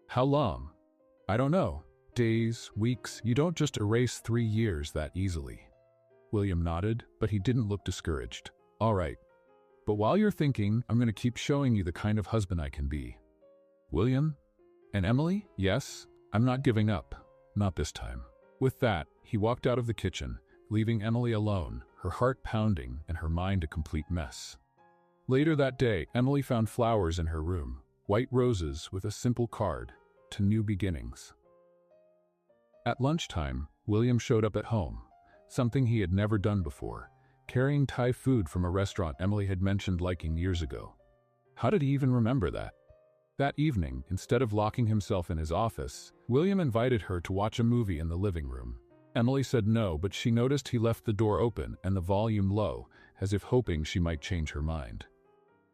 "How long?" "I don't know. Days, weeks. You don't just erase 3 years that easily." William nodded, but he didn't look discouraged. "All right. But while you're thinking, I'm going to keep showing you the kind of husband I can be." "William?" "And Emily? Yes, I'm not giving up. Not this time." With that, he walked out of the kitchen, leaving Emily alone, her heart pounding and her mind a complete mess. Later that day, Emily found flowers in her room, white roses with a simple card, "To New Beginnings." At lunchtime, William showed up at home, something he had never done before, carrying Thai food from a restaurant Emily had mentioned liking years ago. How did he even remember that? That evening, instead of locking himself in his office, William invited her to watch a movie in the living room. Emily said no, but she noticed he left the door open and the volume low, as if hoping she might change her mind.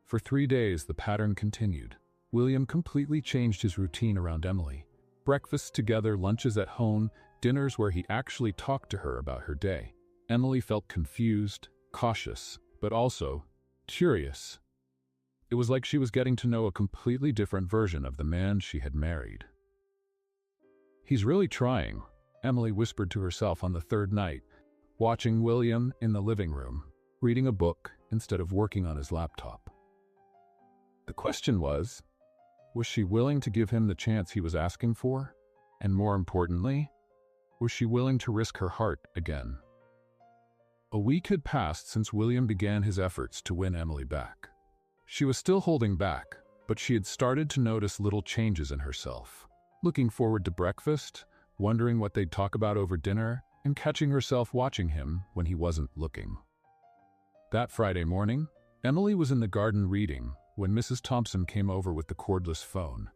For 3 days, the pattern continued. William completely changed his routine around Emily. Breakfasts together, lunches at home, dinners where he actually talked to her about her day. Emily felt confused, cautious, but also curious. It was like she was getting to know a completely different version of the man she had married. "He's really trying," Emily whispered to herself on the third night, watching William in the living room, reading a book instead of working on his laptop. The question was she willing to give him the chance he was asking for? And more importantly, was she willing to risk her heart again? A week had passed since William began his efforts to win Emily back. She was still holding back, but she had started to notice little changes in herself. Looking forward to breakfast, wondering what they'd talk about over dinner, and catching herself watching him when he wasn't looking. That Friday morning, Emily was in the garden reading when Mrs. Thompson came over with the cordless phone.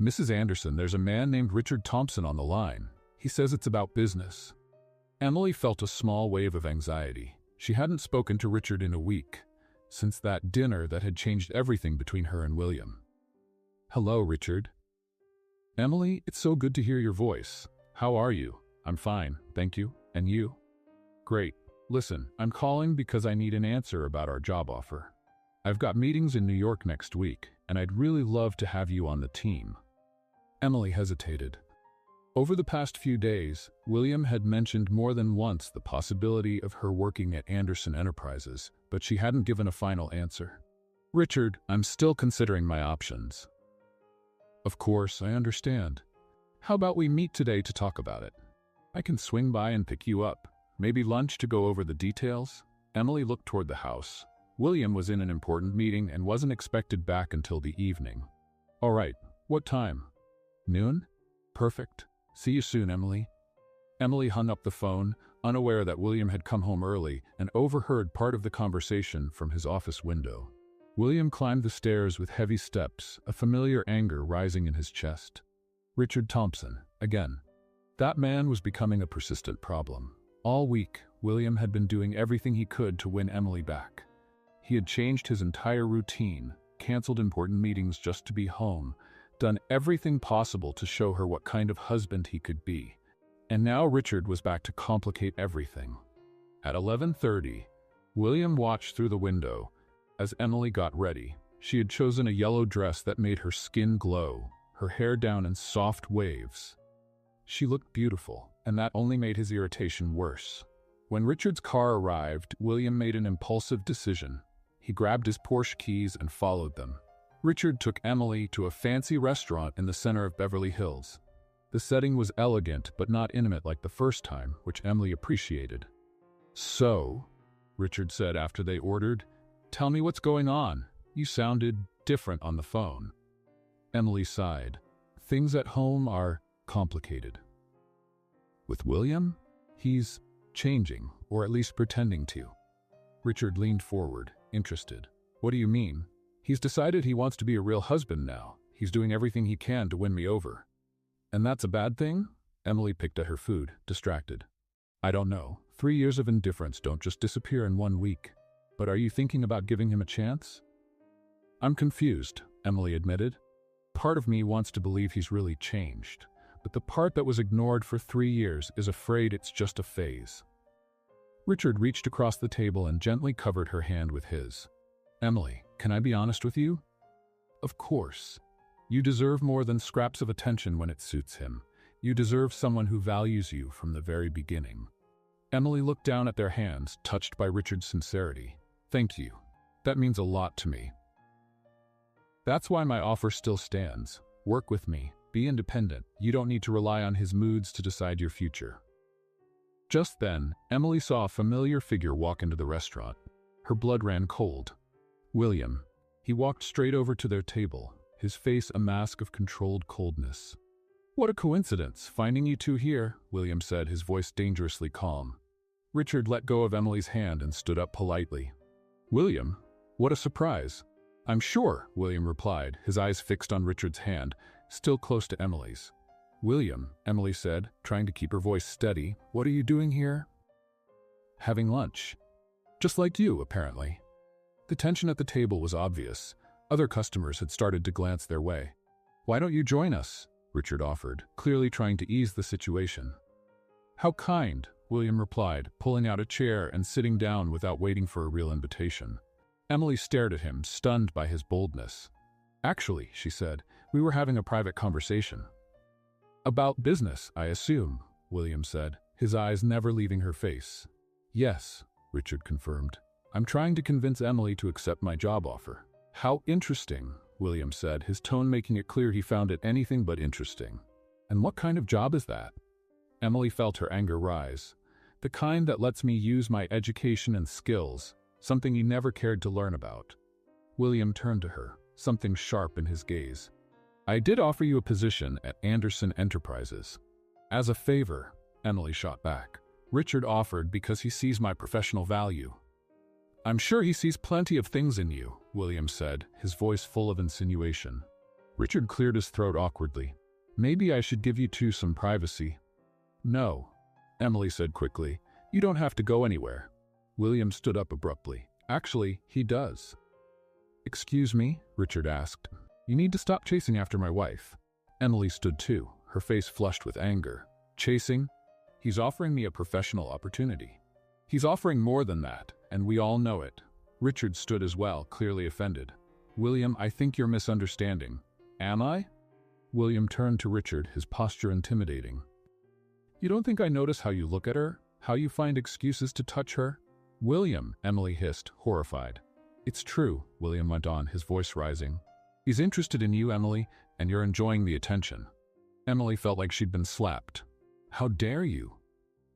"Mrs. Anderson, there's a man named Richard Thompson on the line. He says it's about business." Emily felt a small wave of anxiety. She hadn't spoken to Richard in a week, since that dinner that had changed everything between her and William. "Hello, Richard." "Emily, it's so good to hear your voice. How are you?" "I'm fine, thank you. And you?" "Great. Listen, I'm calling because I need an answer about our job offer. I've got meetings in New York next week, and I'd really love to have you on the team." Emily hesitated. Over the past few days, William had mentioned more than once the possibility of her working at Anderson Enterprises, but she hadn't given a final answer. "Richard, I'm still considering my options." "Of course, I understand. How about we meet today to talk about it? I can swing by and pick you up. Maybe lunch to go over the details?" Emily looked toward the house. William was in an important meeting and wasn't expected back until the evening. "All right, what time?" "Noon? Perfect. See you soon, Emily." Emily hung up the phone, unaware that William had come home early and overheard part of the conversation from his office window. William climbed the stairs with heavy steps, a familiar anger rising in his chest. Richard Thompson, again. That man was becoming a persistent problem. All week, William had been doing everything he could to win Emily back. He had changed his entire routine, canceled important meetings just to be home, done everything possible to show her what kind of husband he could be. And now Richard was back to complicate everything. At 11:30, William watched through the window as Emily got ready. She had chosen a yellow dress that made her skin glow, her hair down in soft waves. She looked beautiful, and that only made his irritation worse. When Richard's car arrived, William made an impulsive decision. He grabbed his Porsche keys and followed them. Richard took Emily to a fancy restaurant in the center of Beverly Hills. The setting was elegant but not intimate like the first time, which Emily appreciated. "So," Richard said after they ordered, "tell me what's going on. You sounded different on the phone." Emily sighed. "Things at home are complicated. With William, he's changing, or at least pretending to." Richard leaned forward, interested. "What do you mean?" "He's decided he wants to be a real husband now. He's doing everything he can to win me over." "And that's a bad thing?" Emily picked at her food, distracted. "I don't know. 3 years of indifference don't just disappear in 1 week. But are you thinking about giving him a chance?" "I'm confused," Emily admitted. "Part of me wants to believe he's really changed, but the part that was ignored for 3 years is afraid it's just a phase." Richard reached across the table and gently covered her hand with his. "Emily, can I be honest with you?" "Of course. You deserve more than scraps of attention when it suits him. You deserve someone who values you from the very beginning." Emily looked down at their hands, touched by Richard's sincerity. "Thank you. That means a lot to me. That's why my offer still stands. Work with me. Be independent. You don't need to rely on his moods to decide your future." Just then, Emily saw a familiar figure walk into the restaurant. Her blood ran cold. William. He walked straight over to their table, his face a mask of controlled coldness. "What a coincidence, finding you two here," William said, his voice dangerously calm. Richard let go of Emily's hand and stood up politely. "William, what a surprise." "I'm sure," William replied, his eyes fixed on Richard's hand, still close to Emily's. "William," Emily said, trying to keep her voice steady, "what are you doing here?" "Having lunch. Just like you, apparently." The tension at the table was obvious. Other customers had started to glance their way. "Why don't you join us?" Richard offered, clearly trying to ease the situation. "How kind," William replied, pulling out a chair and sitting down without waiting for a real invitation. Emily stared at him, stunned by his boldness. Actually, she said, we were having a private conversation. About business, I assume, William said, his eyes never leaving her face. Yes, Richard confirmed. I'm trying to convince Emily to accept my job offer. How interesting, William said, his tone making it clear he found it anything but interesting. And what kind of job is that? Emily felt her anger rise. The kind that lets me use my education and skills, something you never cared to learn about. William turned to her, something sharp in his gaze. I did offer you a position at Anderson Enterprises. As a favor, Emily shot back. Richard offered because he sees my professional value. I'm sure he sees plenty of things in you, William said, his voice full of insinuation. Richard cleared his throat awkwardly. Maybe I should give you two some privacy. No, Emily said quickly. You don't have to go anywhere. William stood up abruptly. Actually, he does. Excuse me, Richard asked. You need to stop chasing after my wife. Emily stood too, her face flushed with anger. Chasing? He's offering me a professional opportunity. He's offering more than that, and we all know it. Richard stood as well, clearly offended. William, I think you're misunderstanding. Am I? William turned to Richard, his posture intimidating. You don't think I notice how you look at her? How you find excuses to touch her? William, Emily hissed, horrified. It's true, William went on, his voice rising. He's interested in you, Emily, and you're enjoying the attention. Emily felt like she'd been slapped. How dare you?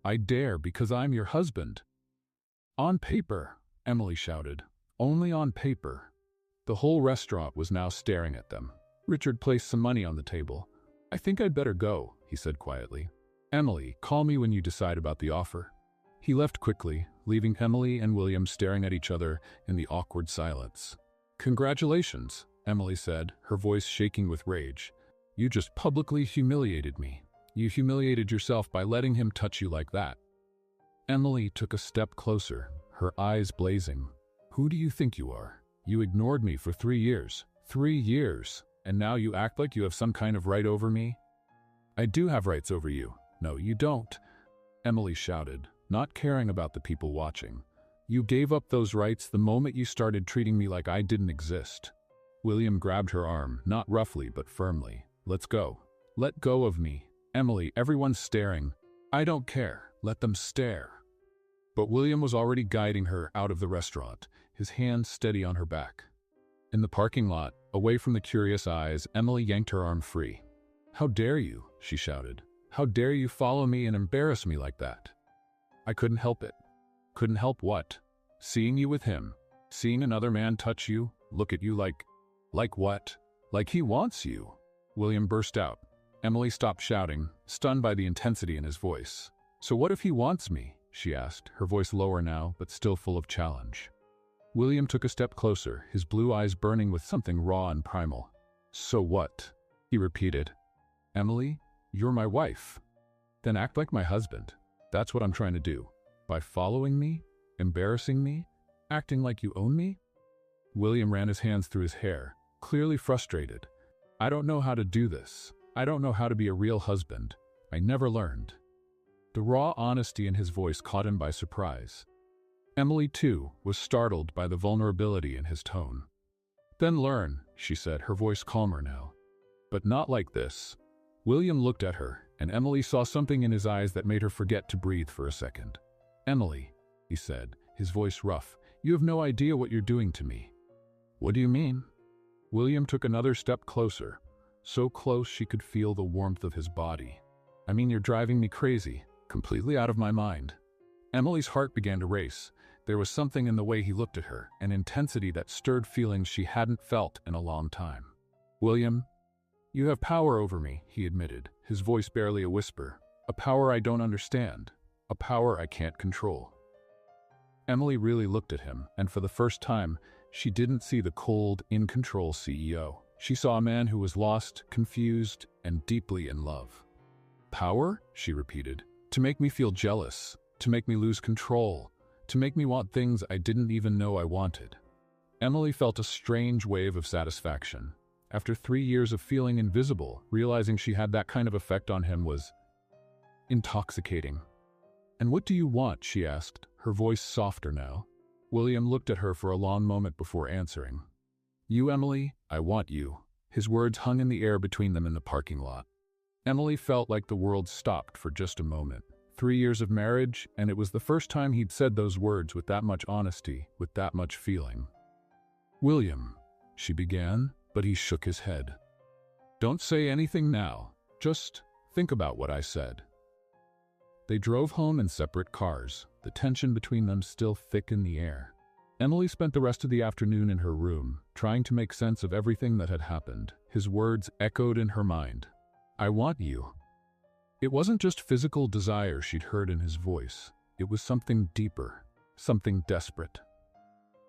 I dare because I'm your husband. On paper, Emily shouted. Only on paper. The whole restaurant was now staring at them. Richard placed some money on the table. I think I'd better go, he said quietly. Emily, call me when you decide about the offer. He left quickly, leaving Emily and William staring at each other in the awkward silence. Congratulations, Emily said, her voice shaking with rage. You just publicly humiliated me. You humiliated yourself by letting him touch you like that. Emily took a step closer, her eyes blazing. Who do you think you are? You ignored me for 3 years. 3 years. And now you act like you have some kind of right over me? I do have rights over you. No, you don't, Emily shouted, not caring about the people watching. You gave up those rights the moment you started treating me like I didn't exist. William grabbed her arm, not roughly but firmly. Let's go. Let go of me. Emily, everyone's staring. I don't care. Let them stare. But William was already guiding her out of the restaurant, his hand steady on her back. In the parking lot, away from the curious eyes, Emily yanked her arm free. How dare you, she shouted. How dare you follow me and embarrass me like that? I couldn't help it. Couldn't help what? Seeing you with him. Seeing another man touch you, look at you like what? Like he wants you. William burst out. Emily stopped shouting, stunned by the intensity in his voice. So what if he wants me? She asked, her voice lower now, but still full of challenge. William took a step closer, his blue eyes burning with something raw and primal. So what? He repeated. Emily, you're my wife. Then act like my husband. That's what I'm trying to do. By following me, embarrassing me, acting like you own me? William ran his hands through his hair, clearly frustrated. I don't know how to do this. I don't know how to be a real husband. I never learned. The raw honesty in his voice caught him by surprise. Emily, too, was startled by the vulnerability in his tone. Then learn, she said, her voice calmer now. But not like this. William looked at her, and Emily saw something in his eyes that made her forget to breathe for a second. Emily, he said, his voice rough, you have no idea what you're doing to me. What do you mean? William took another step closer, so close she could feel the warmth of his body. I mean, you're driving me crazy, completely out of my mind. Emily's heart began to race. There was something in the way he looked at her, an intensity that stirred feelings she hadn't felt in a long time. William, you have power over me, he admitted, his voice barely a whisper. A power I don't understand. A power I can't control. Emily really looked at him, and for the first time, she didn't see the cold, in-control CEO. She saw a man who was lost, confused, and deeply in love. Power? She repeated. To make me feel jealous, to make me lose control, to make me want things I didn't even know I wanted. Emily felt a strange wave of satisfaction. After 3 years of feeling invisible, realizing she had that kind of effect on him was intoxicating. "And what do you want?" she asked, her voice softer now. William looked at her for a long moment before answering. "You, Emily, I want you." His words hung in the air between them in the parking lot. Emily felt like the world stopped for just a moment. 3 years of marriage, and it was the first time he'd said those words with that much honesty, with that much feeling. "William," she began, but he shook his head. "Don't say anything now. Just think about what I said." They drove home in separate cars, the tension between them still thick in the air. Emily spent the rest of the afternoon in her room, trying to make sense of everything that had happened. His words echoed in her mind. "I want you." It wasn't just physical desire she'd heard in his voice. It was something deeper, something desperate.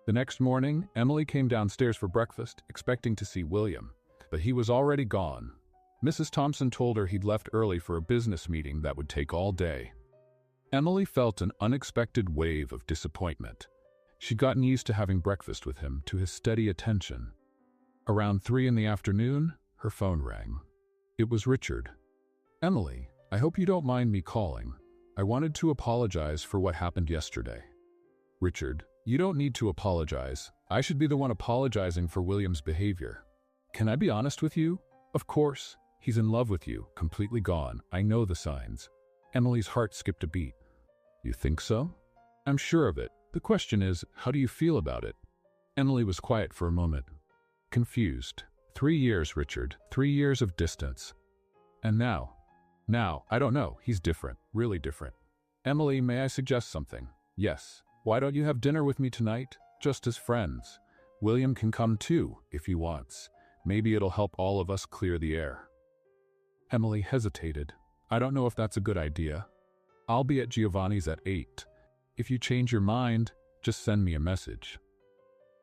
The next morning, Emily came downstairs for breakfast, expecting to see William, but he was already gone. Mrs. Thompson told her he'd left early for a business meeting that would take all day. Emily felt an unexpected wave of disappointment. She'd gotten used to having breakfast with him, to his steady attention. Around 3 in the afternoon, her phone rang. It was Richard. "Emily, I hope you don't mind me calling. I wanted to apologize for what happened yesterday." "Richard, you don't need to apologize. I should be the one apologizing for William's behavior. Can I be honest with you? Of course, he's in love with you, completely gone. I know the signs." Emily's heart skipped a beat. "You think so?" "I'm sure of it. The question is, how do you feel about it?" Emily was quiet for a moment, confused. 3 years, Richard. 3 years of distance. And now, I don't know. He's different, really different. "Emily, may I suggest something?" "Yes. Why don't you have dinner with me tonight, just as friends? William can come too, if he wants. Maybe it'll help all of us clear the air." Emily hesitated. "I don't know if that's a good idea. I'll be at Giovanni's at 8. If you change your mind, just send me a message."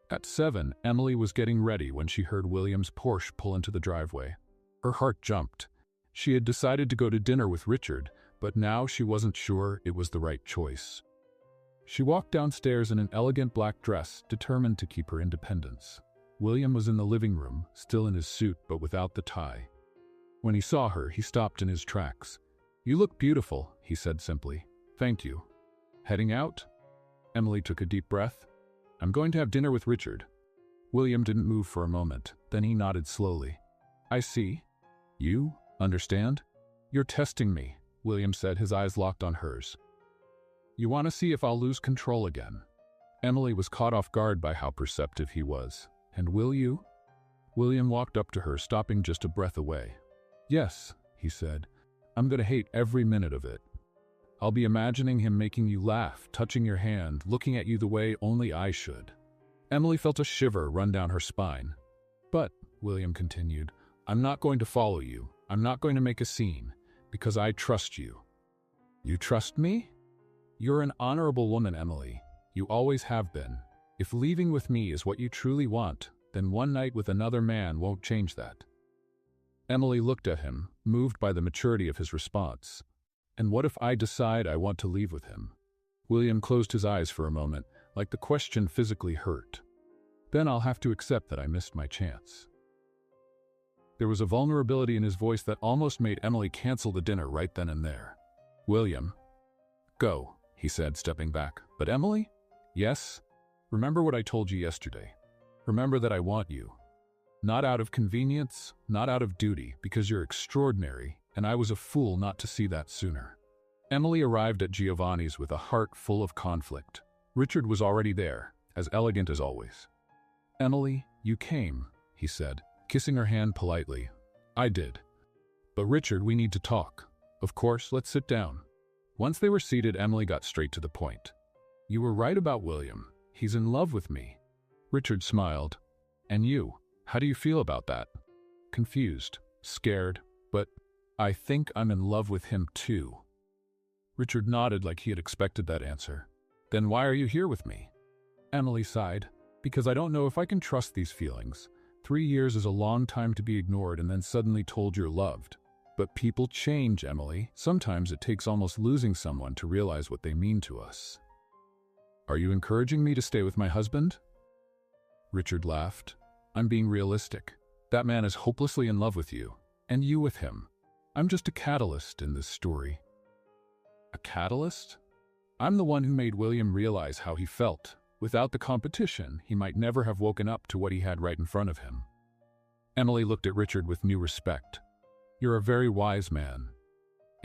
At 7, Emily was getting ready when she heard William's Porsche pull into the driveway. Her heart jumped. She had decided to go to dinner with Richard, but now she wasn't sure it was the right choice. She walked downstairs in an elegant black dress, determined to keep her independence. William was in the living room, still in his suit but without the tie. When he saw her, he stopped in his tracks. "You look beautiful," he said simply. "Thank you." "Heading out?" Emily took a deep breath. "I'm going to have dinner with Richard." William didn't move for a moment, then he nodded slowly. "I see. You understand?" "You're testing me," William said, his eyes locked on hers. "You want to see if I'll lose control again." Emily was caught off guard by how perceptive he was. "And will you?" William walked up to her, stopping just a breath away. "Yes," he said. "I'm going to hate every minute of it. I'll be imagining him making you laugh, touching your hand, looking at you the way only I should." Emily felt a shiver run down her spine. "But," William continued, "I'm not going to follow you. I'm not going to make a scene, because I trust you." "You trust me?" "You're an honorable woman, Emily. You always have been. If leaving with me is what you truly want, then one night with another man won't change that." Emily looked at him, moved by the maturity of his response. "And what if I decide I want to leave with him?" William closed his eyes for a moment, like the question physically hurt. "Then I'll have to accept that I missed my chance." There was a vulnerability in his voice that almost made Emily cancel the dinner right then and there. "William." "Go," he said, stepping back. "But Emily?" "Yes? Remember what I told you yesterday. Remember that I want you. Not out of convenience, not out of duty, because you're extraordinary, and I was a fool not to see that sooner." Emily arrived at Giovanni's with a heart full of conflict. Richard was already there, as elegant as always. "Emily, you came," he said, kissing her hand politely. "I did. But Richard, we need to talk." "Of course, let's sit down." Once they were seated, Emily got straight to the point. "You were right about William. He's in love with me." Richard smiled. "And you? How do you feel about that?" "Confused, scared, but I think I'm in love with him too." Richard nodded like he had expected that answer. "Then why are you here with me?" Emily sighed. "Because I don't know if I can trust these feelings. 3 years is a long time to be ignored and then suddenly told you're loved. But people change, Emily. Sometimes it takes almost losing someone to realize what they mean to us." "Are you encouraging me to stay with my husband?" Richard laughed. "I'm being realistic. That man is hopelessly in love with you, and you with him. I'm just a catalyst in this story." "A catalyst?" I'm the one who made William realize how he felt. Without the competition, he might never have woken up to what he had right in front of him. Emily looked at Richard with new respect. You're a very wise man,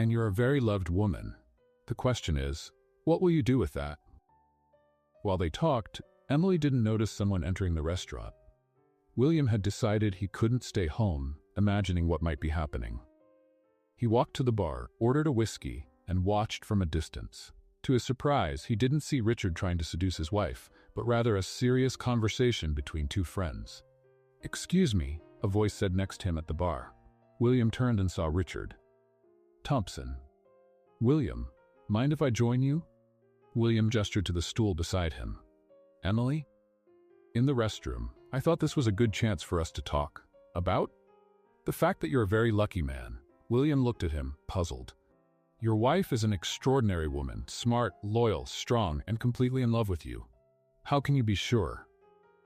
and you're a very loved woman. The question is, what will you do with that? While they talked, Emily didn't notice someone entering the restaurant. William had decided he couldn't stay home, imagining what might be happening. He walked to the bar, ordered a whiskey, and watched from a distance. To his surprise, he didn't see Richard trying to seduce his wife, but rather a serious conversation between two friends. "Excuse me," a voice said next to him at the bar. William turned and saw Richard. "Thompson." "William, mind if I join you?" William gestured to the stool beside him. "Emily?" "In the restroom. I thought this was a good chance for us to talk." "About?" "The fact that you're a very lucky man." William looked at him, puzzled. "Your wife is an extraordinary woman, smart, loyal, strong, and completely in love with you. How can you be sure?"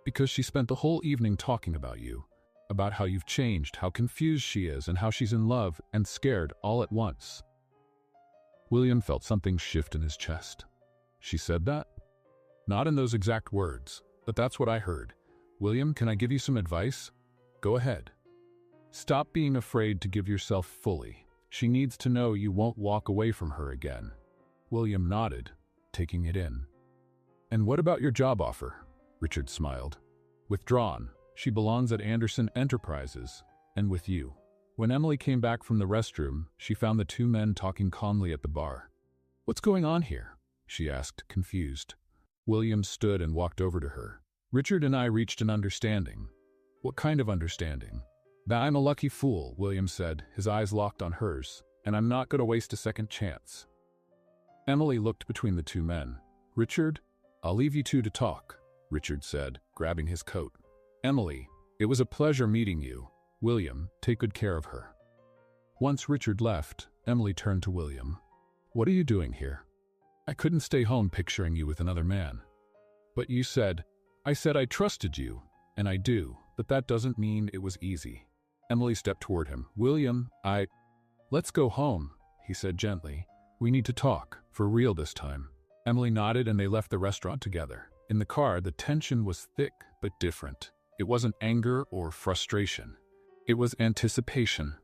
"Because she spent the whole evening talking about you, about how you've changed, how confused she is, and how she's in love and scared all at once." William felt something shift in his chest. "She said that?" "Not in those exact words, but that's what I heard. William, can I give you some advice?" "Go ahead." "Stop being afraid to give yourself fully. She needs to know you won't walk away from her again." William nodded, taking it in. "And what about your job offer?" Richard smiled. "Withdrawn. She belongs at Anderson Enterprises, and with you." When Emily came back from the restroom, she found the two men talking calmly at the bar. "What's going on here?" she asked, confused. William stood and walked over to her. "Richard and I reached an understanding." "What kind of understanding?" "That I'm a lucky fool," William said, his eyes locked on hers, "and I'm not going to waste a second chance." Emily looked between the two men. "Richard, I'll leave you two to talk," Richard said, grabbing his coat. "Emily, it was a pleasure meeting you. William, take good care of her." Once Richard left, Emily turned to William. "What are you doing here?" "I couldn't stay home picturing you with another man." "But you said—" "I said I trusted you, and I do, but that doesn't mean it was easy." Emily stepped toward him. "William, Let's go home," he said gently. "We need to talk, for real this time." Emily nodded and they left the restaurant together. In the car, the tension was thick but different. It wasn't anger or frustration. It was anticipation.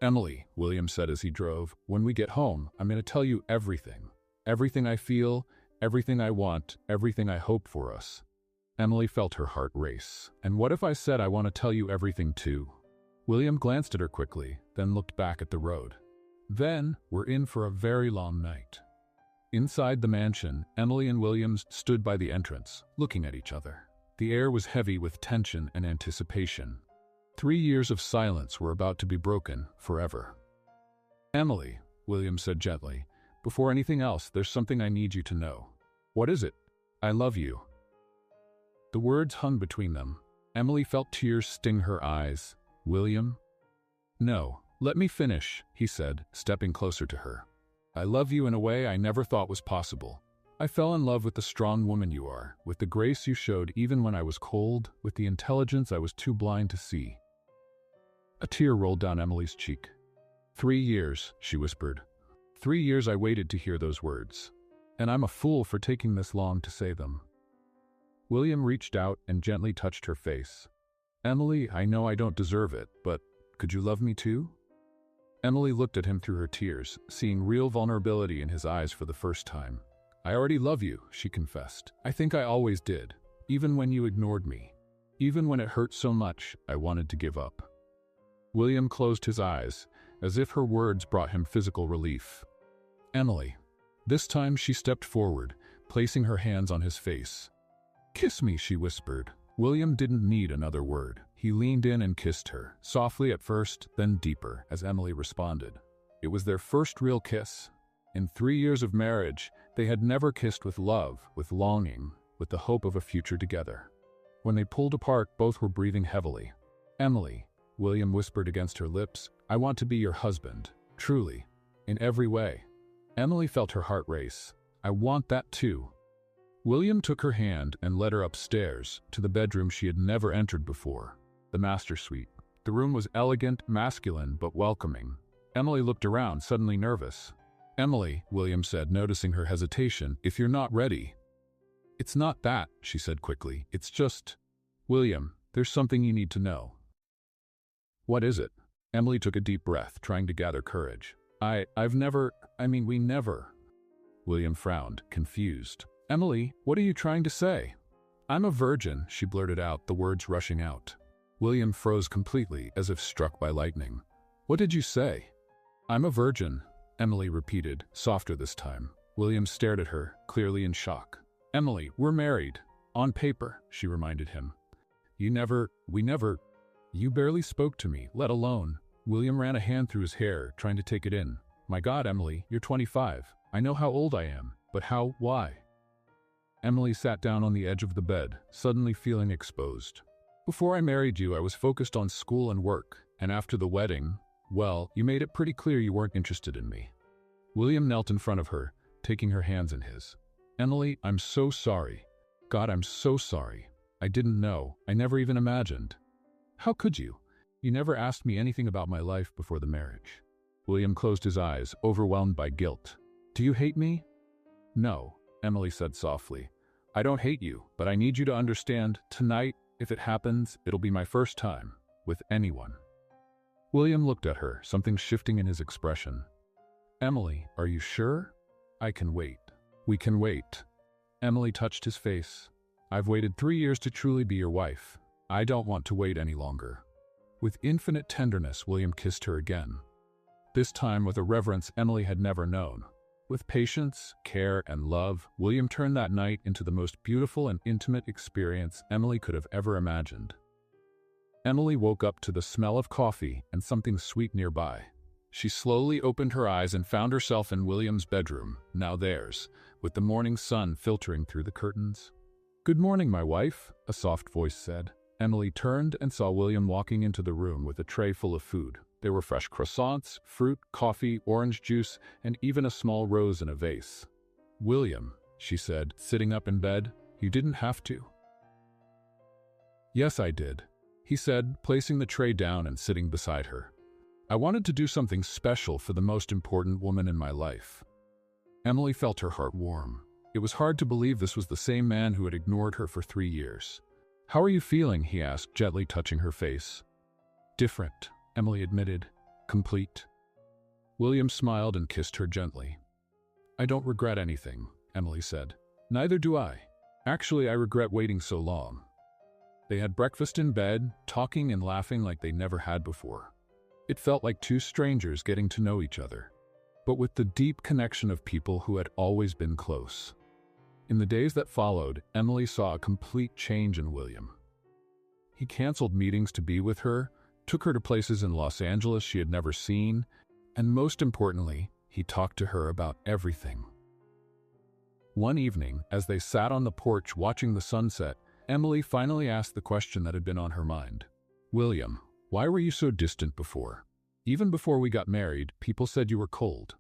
"Emily," William said as he drove, "when we get home, I'm going to tell you everything. Everything I feel, everything I want, everything I hope for us." Emily felt her heart race. "And what if I said I want to tell you everything too?" William glanced at her quickly, then looked back at the road. "Then, we're in for a very long night." Inside the mansion, Emily and William stood by the entrance, looking at each other. The air was heavy with tension and anticipation. 3 years of silence were about to be broken forever. "Emily," William said gently, "before anything else, there's something I need you to know." "What is it?" "I love you." The words hung between them. Emily felt tears sting her eyes. "William?" "No, let me finish," he said, stepping closer to her. "I love you in a way I never thought was possible. I fell in love with the strong woman you are, with the grace you showed even when I was cold, with the intelligence I was too blind to see." A tear rolled down Emily's cheek. 3 years, she whispered. 3 years I waited to hear those words. And I'm a fool for taking this long to say them. William reached out and gently touched her face. "Emily, I know I don't deserve it, but could you love me too?" Emily looked at him through her tears, seeing real vulnerability in his eyes for the first time. "I already love you," she confessed. "I think I always did, even when you ignored me. Even when it hurt so much, I wanted to give up." William closed his eyes, as if her words brought him physical relief. "Emily." This time she stepped forward, placing her hands on his face. "Kiss me," she whispered. William didn't need another word. He leaned in and kissed her, softly at first, then deeper, as Emily responded. It was their first real kiss. In 3 years of marriage, they had never kissed with love, with longing, with the hope of a future together. When they pulled apart, both were breathing heavily. "Emily," William whispered against her lips, "I want to be your husband, truly, in every way." Emily felt her heart race. "I want that too." William took her hand and led her upstairs, to the bedroom she had never entered before, the master suite. The room was elegant, masculine, but welcoming. Emily looked around, suddenly nervous. Emily, William said, noticing her hesitation, if you're not ready. It's not that, she said quickly. It's just, William, there's something you need to know. What is it? Emily took a deep breath, trying to gather courage. We never. William frowned, confused. Emily, what are you trying to say? I'm a virgin, she blurted out, the words rushing out. William froze completely, as if struck by lightning. What did you say? I'm a virgin, Emily repeated, softer this time. William stared at her, clearly in shock. Emily, we're married. On paper, she reminded him. You barely spoke to me, let alone. William ran a hand through his hair, trying to take it in. My God, Emily, you're 25. I know how old I am, but why? Emily sat down on the edge of the bed, suddenly feeling exposed. Before I married you, I was focused on school and work, and after the wedding, well, you made it pretty clear you weren't interested in me. William knelt in front of her, taking her hands in his. Emily, I'm so sorry. God, I'm so sorry. I didn't know. I never even imagined. How could you? You never asked me anything about my life before the marriage. William closed his eyes, overwhelmed by guilt. Do you hate me? No, Emily said softly. I don't hate you, but I need you to understand, tonight, if it happens, it'll be my first time, with anyone. William looked at her, something shifting in his expression. Emily, are you sure? I can wait. We can wait. Emily touched his face. I've waited 3 years to truly be your wife. I don't want to wait any longer. With infinite tenderness, William kissed her again. This time with a reverence Emily had never known. With patience, care, and love, William turned that night into the most beautiful and intimate experience Emily could have ever imagined. Emily woke up to the smell of coffee and something sweet nearby. She slowly opened her eyes and found herself in William's bedroom, now theirs, with the morning sun filtering through the curtains. Good morning, my wife, a soft voice said. Emily turned and saw William walking into the room with a tray full of food. There were fresh croissants, fruit, coffee, orange juice, and even a small rose in a vase. William, she said, sitting up in bed, you didn't have to. Yes, I did, he said, placing the tray down and sitting beside her. I wanted to do something special for the most important woman in my life. Emily felt her heart warm. It was hard to believe this was the same man who had ignored her for 3 years. How are you feeling? He asked, gently touching her face. Different, Emily admitted. Complete. William smiled and kissed her gently. I don't regret anything, Emily said. Neither do I. Actually, I regret waiting so long. They had breakfast in bed, talking and laughing like they never had before. It felt like two strangers getting to know each other, but with the deep connection of people who had always been close. In the days that followed, Emily saw a complete change in William. He canceled meetings to be with her, took her to places in Los Angeles she had never seen, and most importantly, he talked to her about everything. One evening, as they sat on the porch watching the sunset, Emily finally asked the question that had been on her mind. William, why were you so distant before? Even before we got married, people said you were cold.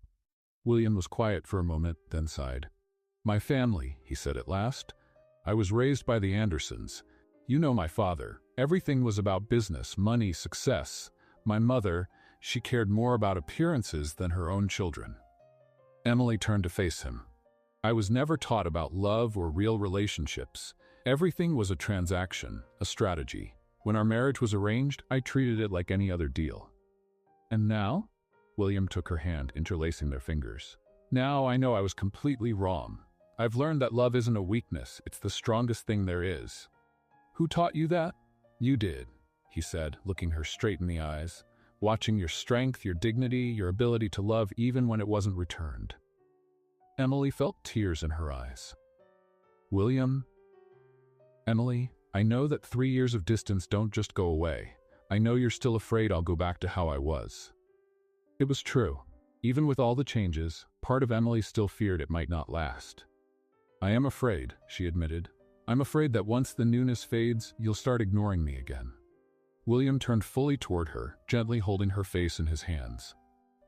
William was quiet for a moment, then sighed. My family, he said at last. I was raised by the Andersons. You know my father. Everything was about business, money, success. My mother, she cared more about appearances than her own children. Emily turned to face him. I was never taught about love or real relationships. Everything was a transaction, a strategy. When our marriage was arranged, I treated it like any other deal. And now? William took her hand, interlacing their fingers. Now I know I was completely wrong. I've learned that love isn't a weakness, it's the strongest thing there is. Who taught you that? You did, he said, looking her straight in the eyes, watching your strength, your dignity, your ability to love even when it wasn't returned. Emily felt tears in her eyes. William, Emily, I know that 3 years of distance don't just go away. I know you're still afraid I'll go back to how I was. It was true. Even with all the changes, part of Emily still feared it might not last. I am afraid, she admitted. I'm afraid that once the newness fades, you'll start ignoring me again. William turned fully toward her, gently holding her face in his hands.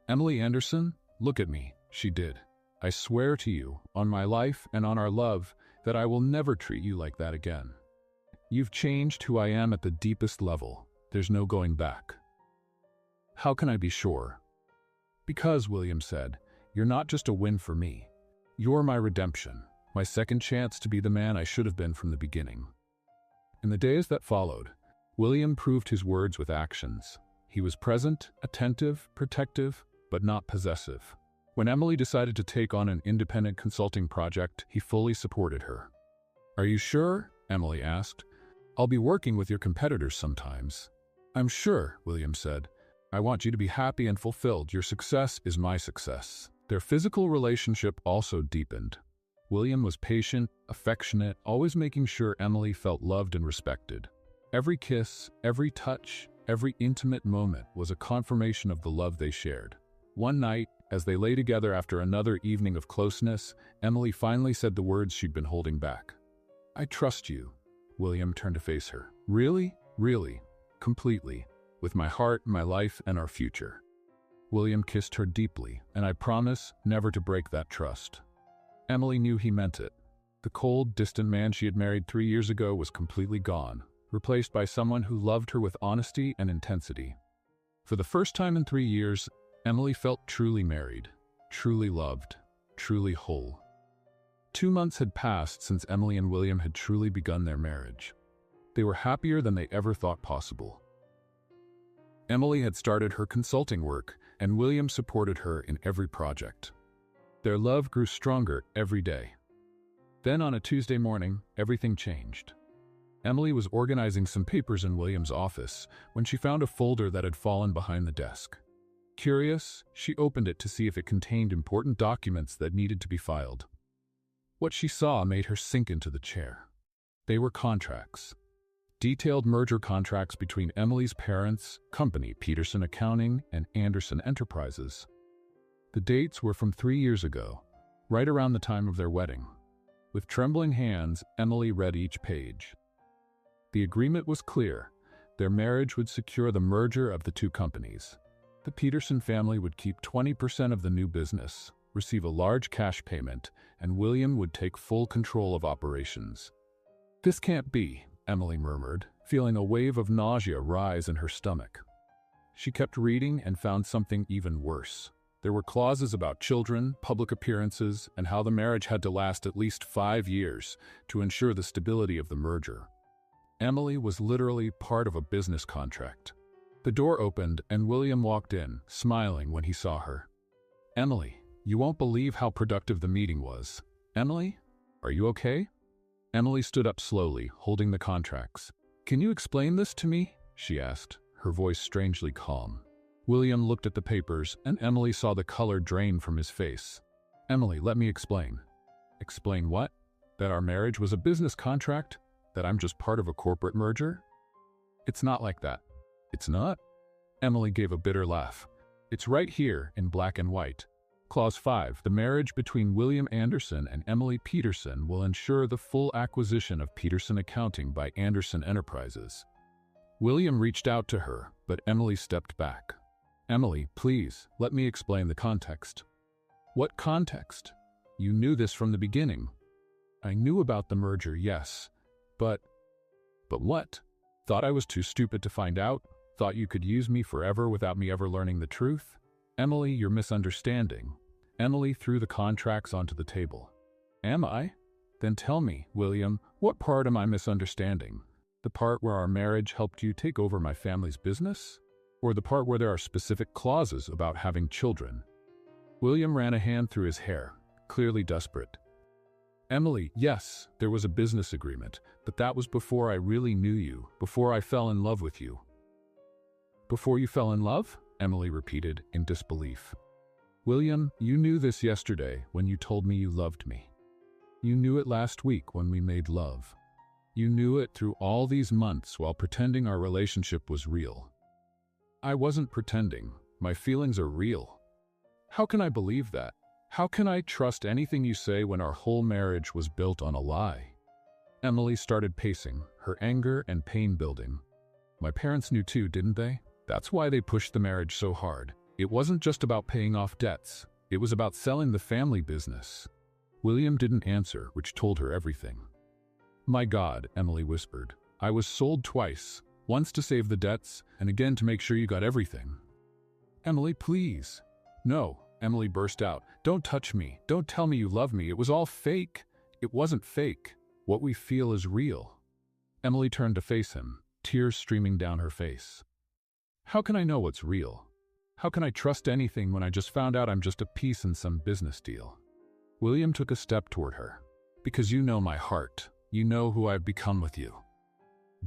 Emily Anderson, look at me, she did. I swear to you, on my life and on our love, that I will never treat you like that again. You've changed who I am at the deepest level. There's no going back. How can I be sure? Because, William said, You're not just a win for me. You're my redemption, my second chance to be the man I should have been from the beginning." In the days that followed, William proved his words with actions. He was present, attentive, protective, but not possessive. When Emily decided to take on an independent consulting project, he fully supported her. "Are you sure?" Emily asked. "I'll be working with your competitors sometimes." "I'm sure," William said. "I want you to be happy and fulfilled. Your success is my success." Their physical relationship also deepened. William was patient, affectionate, always making sure Emily felt loved and respected. Every kiss, every touch, every intimate moment was a confirmation of the love they shared. One night, as they lay together after another evening of closeness, Emily finally said the words she'd been holding back. "I trust you." William turned to face her. "Really? Really? Completely. With my heart, my life, and our future." William kissed her deeply, and I promise never to break that trust. Emily knew he meant it. The cold, distant man she had married 3 years ago was completely gone, replaced by someone who loved her with honesty and intensity. For the first time in 3 years, Emily felt truly married, truly loved, truly whole. 2 months had passed since Emily and William had truly begun their marriage. They were happier than they ever thought possible. Emily had started her consulting work, and William supported her in every project. Their love grew stronger every day. Then on a Tuesday morning, everything changed. Emily was organizing some papers in William's office when she found a folder that had fallen behind the desk. Curious, she opened it to see if it contained important documents that needed to be filed. What she saw made her sink into the chair. They were contracts. Detailed merger contracts between Emily's parents' company, Peterson Accounting, and Anderson Enterprises. The dates were from 3 years ago, right around the time of their wedding. With trembling hands, Emily read each page. The agreement was clear. Their marriage would secure the merger of the two companies. The Peterson family would keep 20% of the new business, receive a large cash payment, and William would take full control of operations. "This can't be," Emily murmured, feeling a wave of nausea rise in her stomach. She kept reading and found something even worse. There were clauses about children, public appearances, and how the marriage had to last at least 5 years to ensure the stability of the merger. Emily was literally part of a business contract. The door opened and William walked in, smiling when he saw her. "Emily, you won't believe how productive the meeting was. Emily, are you okay?" Emily stood up slowly, holding the contracts. "Can you explain this to me?" she asked, her voice strangely calm. William looked at the papers, and Emily saw the color drain from his face. "Emily, let me explain." "Explain what? That our marriage was a business contract? That I'm just part of a corporate merger?" "It's not like that." "It's not?" Emily gave a bitter laugh. "It's right here in black and white. Clause 5, the marriage between William Anderson and Emily Peterson will ensure the full acquisition of Peterson Accounting by Anderson Enterprises." William reached out to her, but Emily stepped back. "Emily, please, let me explain the context." "What context? You knew this from the beginning." "I knew about the merger, yes. But what? Thought I was too stupid to find out? Thought you could use me forever without me ever learning the truth? Emily, you're misunderstanding." Emily threw the contracts onto the table. "Am I? Then tell me, William, what part am I misunderstanding? The part where our marriage helped you take over my family's business? Or the part where there are specific clauses about having children?" William ran a hand through his hair, clearly desperate. "Emily, yes, there was a business agreement, but that was before I really knew you, before I fell in love with you." "Before you fell in love?" Emily repeated, in disbelief. "William, you knew this yesterday when you told me you loved me. You knew it last week when we made love. You knew it through all these months while pretending our relationship was real." "I wasn't pretending. My feelings are real." "How can I believe that? How can I trust anything you say when our whole marriage was built on a lie?" Emily started pacing, her anger and pain building. "My parents knew too, didn't they? That's why they pushed the marriage so hard. It wasn't just about paying off debts. It was about selling the family business." William didn't answer, which told her everything. "My God," Emily whispered. "I was sold twice, once to save the debts, and again to make sure you got everything." "Emily, please." "No, Emily burst out. "Don't touch me. Don't tell me you love me. It was all fake." "It wasn't fake. What we feel is real." Emily turned to face him, tears streaming down her face. "How can I know what's real? How can I trust anything when I just found out I'm just a piece in some business deal?" William took a step toward her. "Because you know my heart. You know who I've become with you."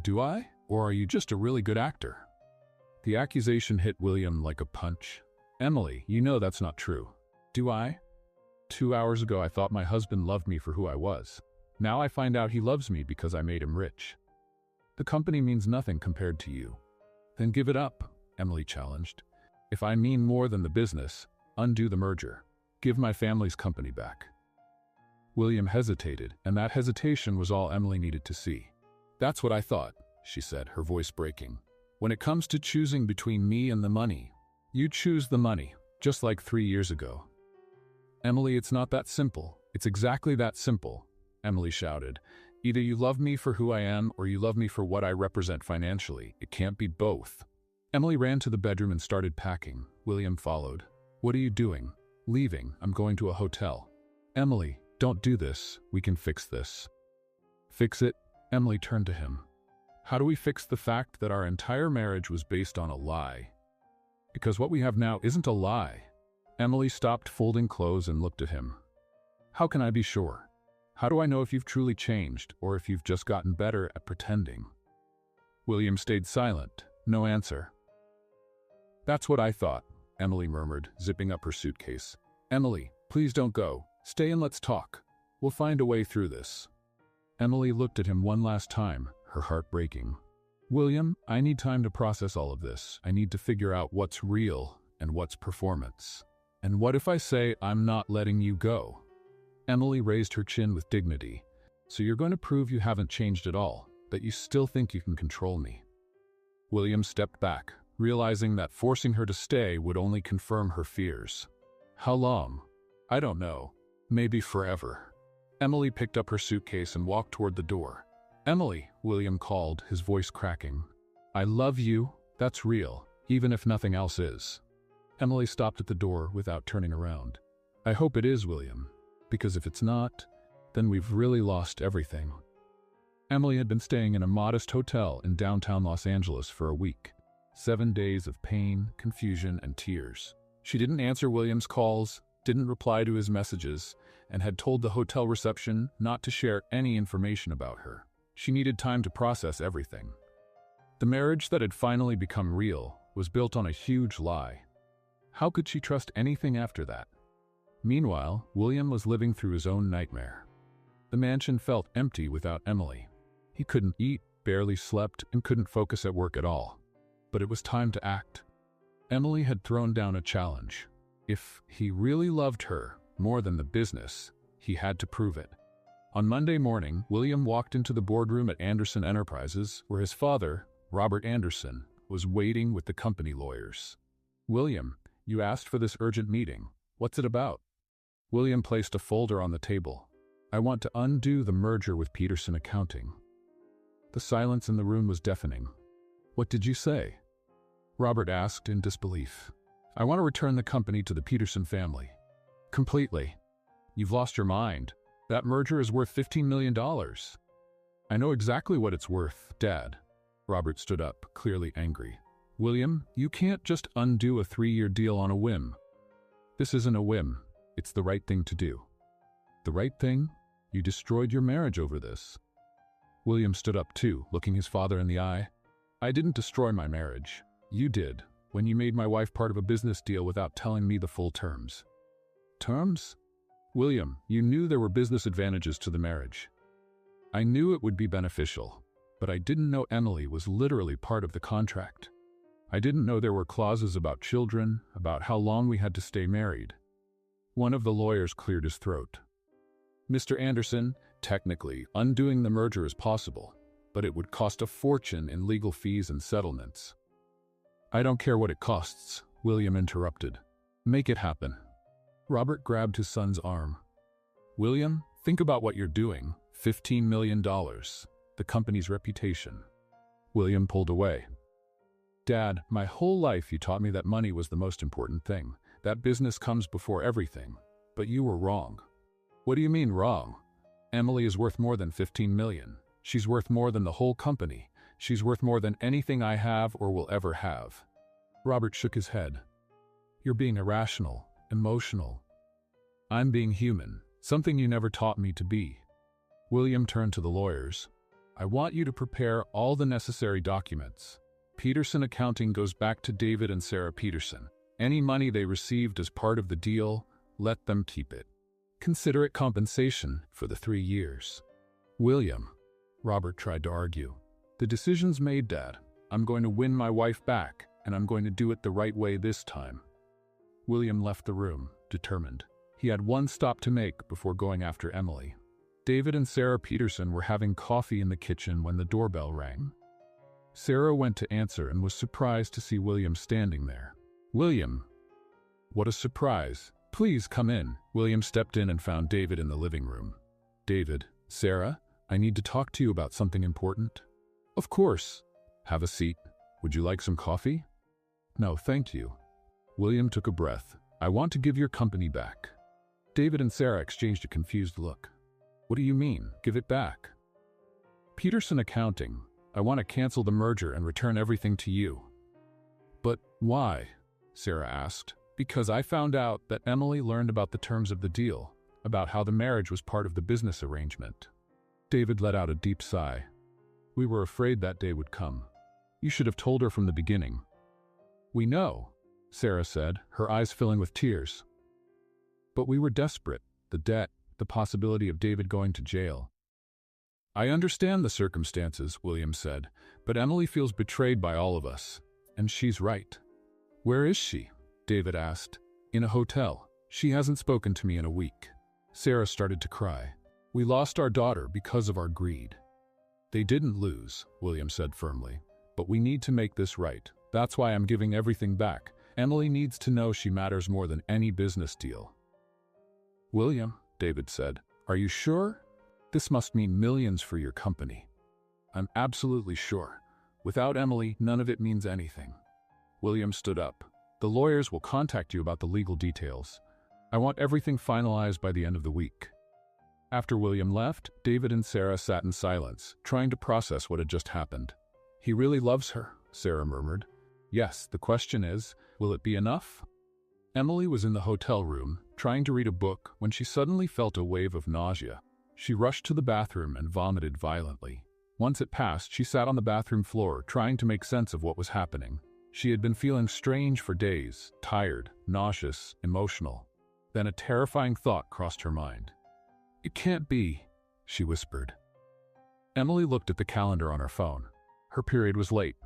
"Do I? Or are you just a really good actor?" The accusation hit William like a punch. "Emily, you know that's not true." "Do I? 2 hours ago I thought my husband loved me for who I was. Now I find out he loves me because I made him rich. The company means nothing compared to you." "Then give it up," Emily challenged. "If I mean more than the business, undo the merger. Give my family's company back." William hesitated, and that hesitation was all Emily needed to see. "That's what I thought," she said, her voice breaking. "When it comes to choosing between me and the money, you choose the money, just like 3 years ago." "Emily, it's not that simple. It's exactly that simple," Emily shouted. "Either you love me for who I am or you love me for what I represent financially. It can't be both." Emily ran to the bedroom and started packing. William followed. "What are you doing?" "Leaving. I'm going to a hotel." "Emily, don't do this. We can fix this." "Fix it?" Emily turned to him. "How do we fix the fact that our entire marriage was based on a lie? Because what we have now isn't a lie." Emily stopped folding clothes and looked at him. "How can I be sure? How do I know if you've truly changed, or if you've just gotten better at pretending?" William stayed silent. No answer. "That's what I thought," Emily murmured, zipping up her suitcase. "Emily, please don't go. Stay and let's talk. We'll find a way through this." Emily looked at him one last time, her heart breaking. "William, I need time to process all of this. I need to figure out what's real and what's performance. And what if I say I'm not letting you go?" Emily raised her chin with dignity. "So you're going to prove you haven't changed at all, that you still think you can control me?" William stepped back, realizing that forcing her to stay would only confirm her fears. "How long?" "I don't know. Maybe forever." Emily picked up her suitcase and walked toward the door. "Emily," William called, his voice cracking. "I love you. That's real, even if nothing else is." Emily stopped at the door without turning around. "I hope it is, William, because if it's not, then we've really lost everything." Emily had been staying in a modest hotel in downtown Los Angeles for a week. 7 days of pain, confusion, and tears. She didn't answer William's calls, didn't reply to his messages, and had told the hotel reception not to share any information about her. She needed time to process everything. The marriage that had finally become real was built on a huge lie. How could she trust anything after that? Meanwhile, William was living through his own nightmare. The mansion felt empty without Emily. He couldn't eat, barely slept, and couldn't focus at work at all. But it was time to act. Emily had thrown down a challenge. If he really loved her more than the business, he had to prove it. On Monday morning, William walked into the boardroom at Anderson Enterprises, where his father, Robert Anderson, was waiting with the company lawyers. "William, you asked for this urgent meeting. What's it about?" William placed a folder on the table. "I want to undo the merger with Peterson Accounting." The silence in the room was deafening. "What did you say?" Robert asked in disbelief. "I want to return the company to the Peterson family." "Completely." "You've lost your mind. That merger is worth $15 million. "I know exactly what it's worth, Dad." Robert stood up, clearly angry. "William, you can't just undo a 3-year deal on a whim." "This isn't a whim. It's the right thing to do." "The right thing? You destroyed your marriage over this." William stood up too, looking his father in the eye. "I didn't destroy my marriage. You did, when you made my wife part of a business deal without telling me the full terms." "Terms?" "William, you knew there were business advantages to the marriage." "I knew it would be beneficial, but I didn't know Emily was literally part of the contract. I didn't know there were clauses about children, about how long we had to stay married." One of the lawyers cleared his throat. "Mr. Anderson, technically, undoing the merger is possible, but it would cost a fortune in legal fees and settlements." "I don't care what it costs," William interrupted. "Make it happen." Robert grabbed his son's arm. "William, think about what you're doing. $15 million. The company's reputation." William pulled away. "Dad, my whole life you taught me that money was the most important thing, That business comes before everything. But you were wrong." "What do you mean wrong? Emily is worth more than 15 million. She's worth more than the whole company. She's worth more than anything I have or will ever have." Robert shook his head. "You're being irrational, emotional. I'm being human, something you never taught me to be." William turned to the lawyers. "I want you to prepare all the necessary documents. Peterson Accounting goes back to David and Sarah Peterson. Any money they received as part of the deal, let them keep it. Consider it compensation for the 3 years." "William," Robert tried to argue, "the decision's made, Dad. I'm going to win my wife back, and I'm going to do it the right way this time." William left the room, determined. He had one stop to make before going after Emily. David and Sarah Peterson were having coffee in the kitchen when the doorbell rang. Sarah went to answer and was surprised to see William standing there. "William." "What a surprise. Please come in." William stepped in and found David in the living room. "David, Sarah, I need to talk to you about something important." "Of course. Have a seat. Would you like some coffee?" "No, thank you." William took a breath. "I want to give your company back." David and Sarah exchanged a confused look. "What do you mean, give it back?" "Peterson Accounting. I want to cancel the merger and return everything to you." "But why?" Sarah asked. "Because I found out that Emily learned about the terms of the deal, about how the marriage was part of the business arrangement." David let out a deep sigh. "We were afraid that day would come. You should have told her from the beginning." "We know," Sarah said, her eyes filling with tears. "But we were desperate. The debt, the possibility of David going to jail." "I understand the circumstances," William said, "but Emily feels betrayed by all of us. And she's right." "Where is she?" David asked. "In a hotel. She hasn't spoken to me in a week." Sarah started to cry. "We lost our daughter because of our greed." "They didn't lose," William said firmly. "But we need to make this right. That's why I'm giving everything back. Emily needs to know she matters more than any business deal." "William," David said, "are you sure? This must mean millions for your company." "I'm absolutely sure. Without Emily, none of it means anything." William stood up. "The lawyers will contact you about the legal details. I want everything finalized by the end of the week." After William left, David and Sarah sat in silence, trying to process what had just happened. "He really loves her," Sarah murmured. "Yes, the question is, will it be enough?" Emily was in the hotel room, trying to read a book, when she suddenly felt a wave of nausea. She rushed to the bathroom and vomited violently. Once it passed, she sat on the bathroom floor, trying to make sense of what was happening. She had been feeling strange for days, tired, nauseous, emotional. Then a terrifying thought crossed her mind. "It can't be," she whispered. Emily looked at the calendar on her phone. Her period was late.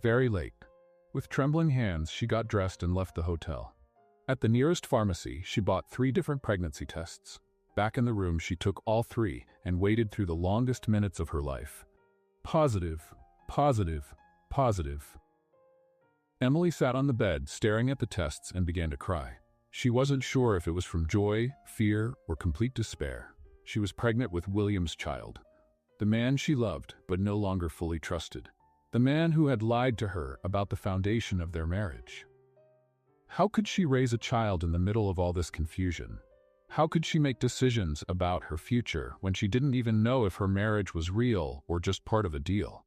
Very late. With trembling hands, she got dressed and left the hotel. At the nearest pharmacy, she bought 3 different pregnancy tests. Back in the room, she took all 3 and waited through the longest minutes of her life. Positive, positive, positive. Emily sat on the bed, staring at the tests, and began to cry. She wasn't sure if it was from joy, fear, or complete despair. She was pregnant with William's child. The man she loved, but no longer fully trusted. The man who had lied to her about the foundation of their marriage. How could she raise a child in the middle of all this confusion? How could she make decisions about her future when she didn't even know if her marriage was real or just part of a deal?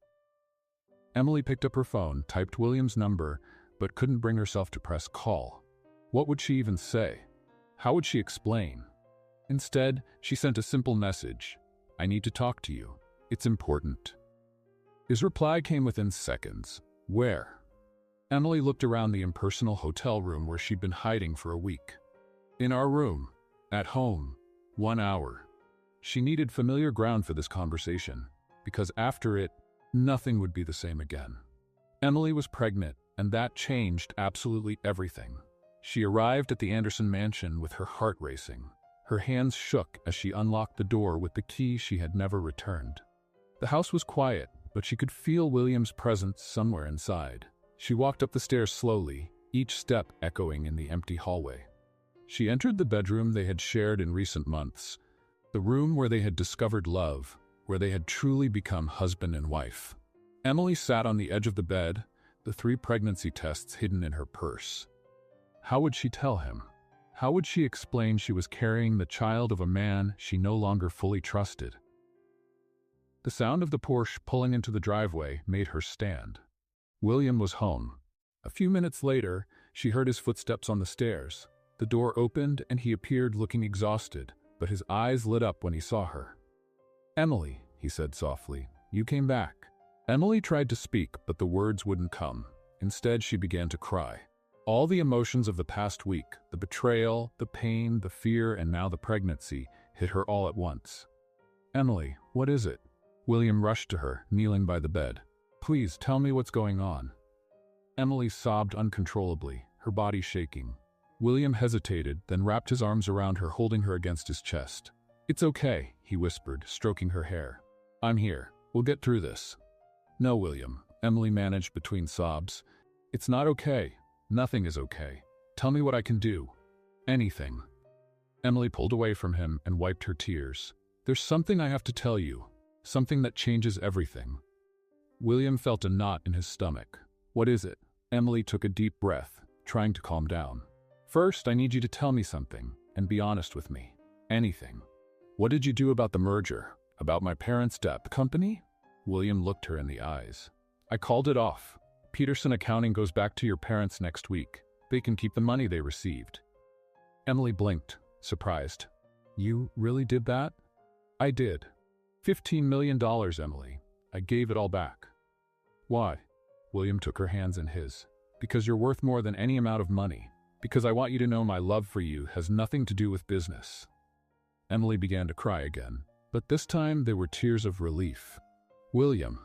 Emily picked up her phone, typed William's number, but couldn't bring herself to press call. What would she even say? How would she explain? Instead, she sent a simple message. "I need to talk to you. It's important." His reply came within seconds. "Where?" Emily looked around the impersonal hotel room where she'd been hiding for a week. "In our room. At home. 1 hour." She needed familiar ground for this conversation, because after it, nothing would be the same again. Emily was pregnant, and that changed absolutely everything. She arrived at the Anderson mansion with her heart racing. Her hands shook as she unlocked the door with the key she had never returned. The house was quiet, but she could feel William's presence somewhere inside. She walked up the stairs slowly, each step echoing in the empty hallway. She entered the bedroom they had shared in recent months, the room where they had discovered love, where they had truly become husband and wife. Emily sat on the edge of the bed, the 3 pregnancy tests hidden in her purse. How would she tell him? How would she explain she was carrying the child of a man she no longer fully trusted? The sound of the Porsche pulling into the driveway made her stand. William was home. A few minutes later, she heard his footsteps on the stairs. The door opened and he appeared looking exhausted, but his eyes lit up when he saw her. "Emily," he said softly, "you came back." Emily tried to speak, but the words wouldn't come. Instead, she began to cry. All the emotions of the past week, the betrayal, the pain, the fear, and now the pregnancy, hit her all at once. "Emily, what is it?" William rushed to her, kneeling by the bed. "Please, tell me what's going on." Emily sobbed uncontrollably, her body shaking. William hesitated, then wrapped his arms around her, holding her against his chest. "It's okay," he whispered, stroking her hair. "I'm here. We'll get through this." "No, William," Emily managed between sobs. "It's not okay. Nothing is okay. Tell me what I can do." "Anything." Emily pulled away from him and wiped her tears. "There's something I have to tell you. Something that changes everything." William felt a knot in his stomach. "What is it?" Emily took a deep breath, trying to calm down. "First, I need you to tell me something, and be honest with me. Anything. What did you do about the merger? About my parents' debt company?" William looked her in the eyes. "I called it off. Peterson Accounting goes back to your parents next week. They can keep the money they received." Emily blinked, surprised. "You really did that?" "I did. $15 million, Emily. I gave it all back." "Why?" William took her hands in his. "Because you're worth more than any amount of money. Because I want you to know my love for you has nothing to do with business." Emily began to cry again, but this time they were tears of relief. "William."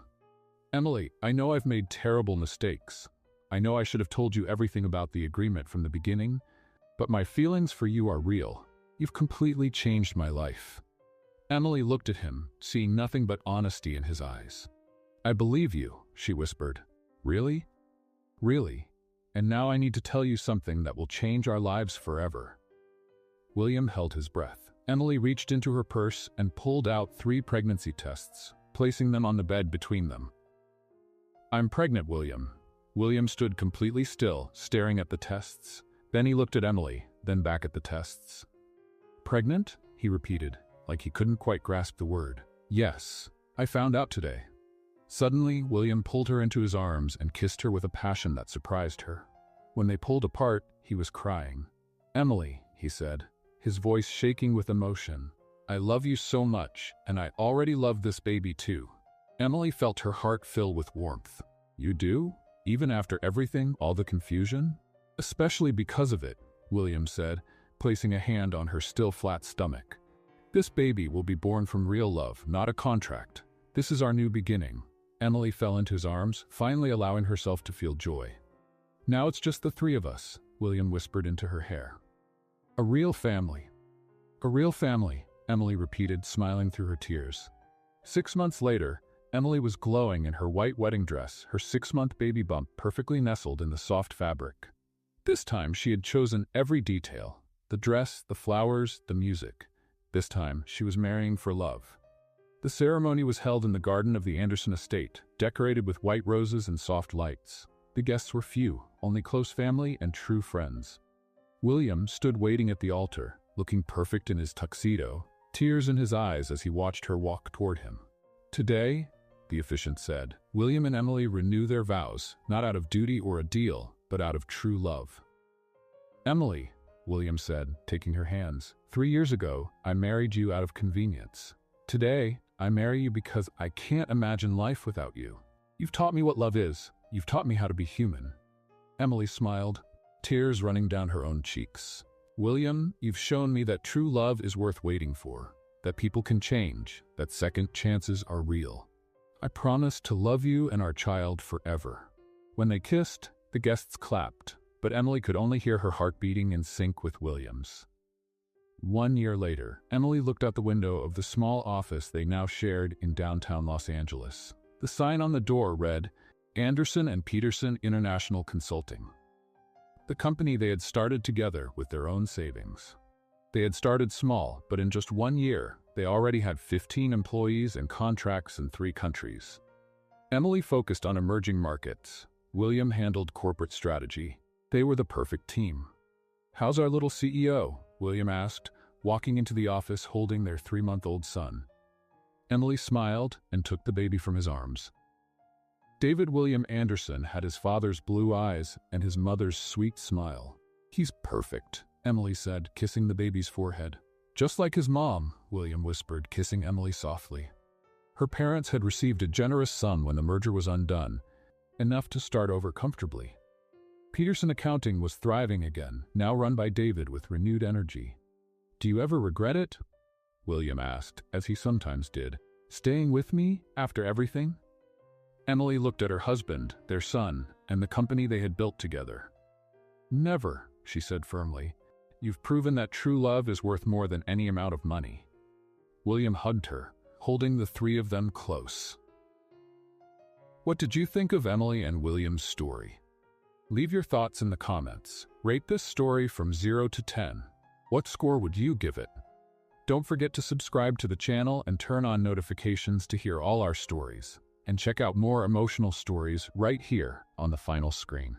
"Emily, I know I've made terrible mistakes. I know I should have told you everything about the agreement from the beginning, but my feelings for you are real. You've completely changed my life." Emily looked at him, seeing nothing but honesty in his eyes. "I believe you," she whispered. "Really? Really? And now I need to tell you something that will change our lives forever." William held his breath. Emily reached into her purse and pulled out 3 pregnancy tests, placing them on the bed between them. "I'm pregnant, William." William stood completely still, staring at the tests. Then he looked at Emily, then back at the tests. "Pregnant?" he repeated, like he couldn't quite grasp the word. "Yes, I found out today." Suddenly, William pulled her into his arms and kissed her with a passion that surprised her. When they pulled apart, he was crying. "Emily," he said, his voice shaking with emotion, "I love you so much, and I already love this baby too." Emily felt her heart fill with warmth. "You do? Even after everything, all the confusion?" "Especially because of it," William said, placing a hand on her still flat stomach. "This baby will be born from real love, not a contract. This is our new beginning." Emily fell into his arms, finally allowing herself to feel joy. "Now it's just the 3 of us," William whispered into her hair. "A real family." "A real family," Emily repeated, smiling through her tears. 6 months later, Emily was glowing in her white wedding dress, her 6-month baby bump perfectly nestled in the soft fabric. This time she had chosen every detail: the dress, the flowers, the music. This time she was marrying for love. The ceremony was held in the garden of the Anderson estate, decorated with white roses and soft lights. The guests were few, only close family and true friends. William stood waiting at the altar, looking perfect in his tuxedo, tears in his eyes as he watched her walk toward him. "Today," the officiant said, "William and Emily renew their vows, not out of duty or a deal, but out of true love." "Emily," William said, taking her hands, "3 years ago, I married you out of convenience. Today, I marry you because I can't imagine life without you. You've taught me what love is. You've taught me how to be human." Emily smiled, tears running down her own cheeks. "William, you've shown me that true love is worth waiting for, that people can change, that second chances are real. I promise to love you and our child forever." When they kissed, the guests clapped, but Emily could only hear her heart beating in sync with William's. 1 year later, Emily looked out the window of the small office they now shared in downtown Los Angeles. The sign on the door read, "Anderson and Peterson International Consulting," the company they had started together with their own savings. They had started small, but in just 1 year, they already had 15 employees and contracts in 3 countries. Emily focused on emerging markets. William handled corporate strategy. They were the perfect team. "How's our little CEO?" William asked, walking into the office holding their 3-month-old son. Emily smiled and took the baby from his arms. David William Anderson had his father's blue eyes and his mother's sweet smile. "He's perfect," Emily said, kissing the baby's forehead. "Just like his mom," William whispered, kissing Emily softly. Her parents had received a generous sum when the merger was undone, enough to start over comfortably. Peterson Accounting was thriving again, now run by David with renewed energy. "Do you ever regret it?" William asked, as he sometimes did. "Staying with me after everything?" Emily looked at her husband, their son, and the company they had built together. "Never," she said firmly. "You've proven that true love is worth more than any amount of money." William hugged her, holding the three of them close. What did you think of Emily and William's story? Leave your thoughts in the comments. Rate this story from 0 to 10. What score would you give it? Don't forget to subscribe to the channel and turn on notifications to hear all our stories. And check out more emotional stories right here on the final screen.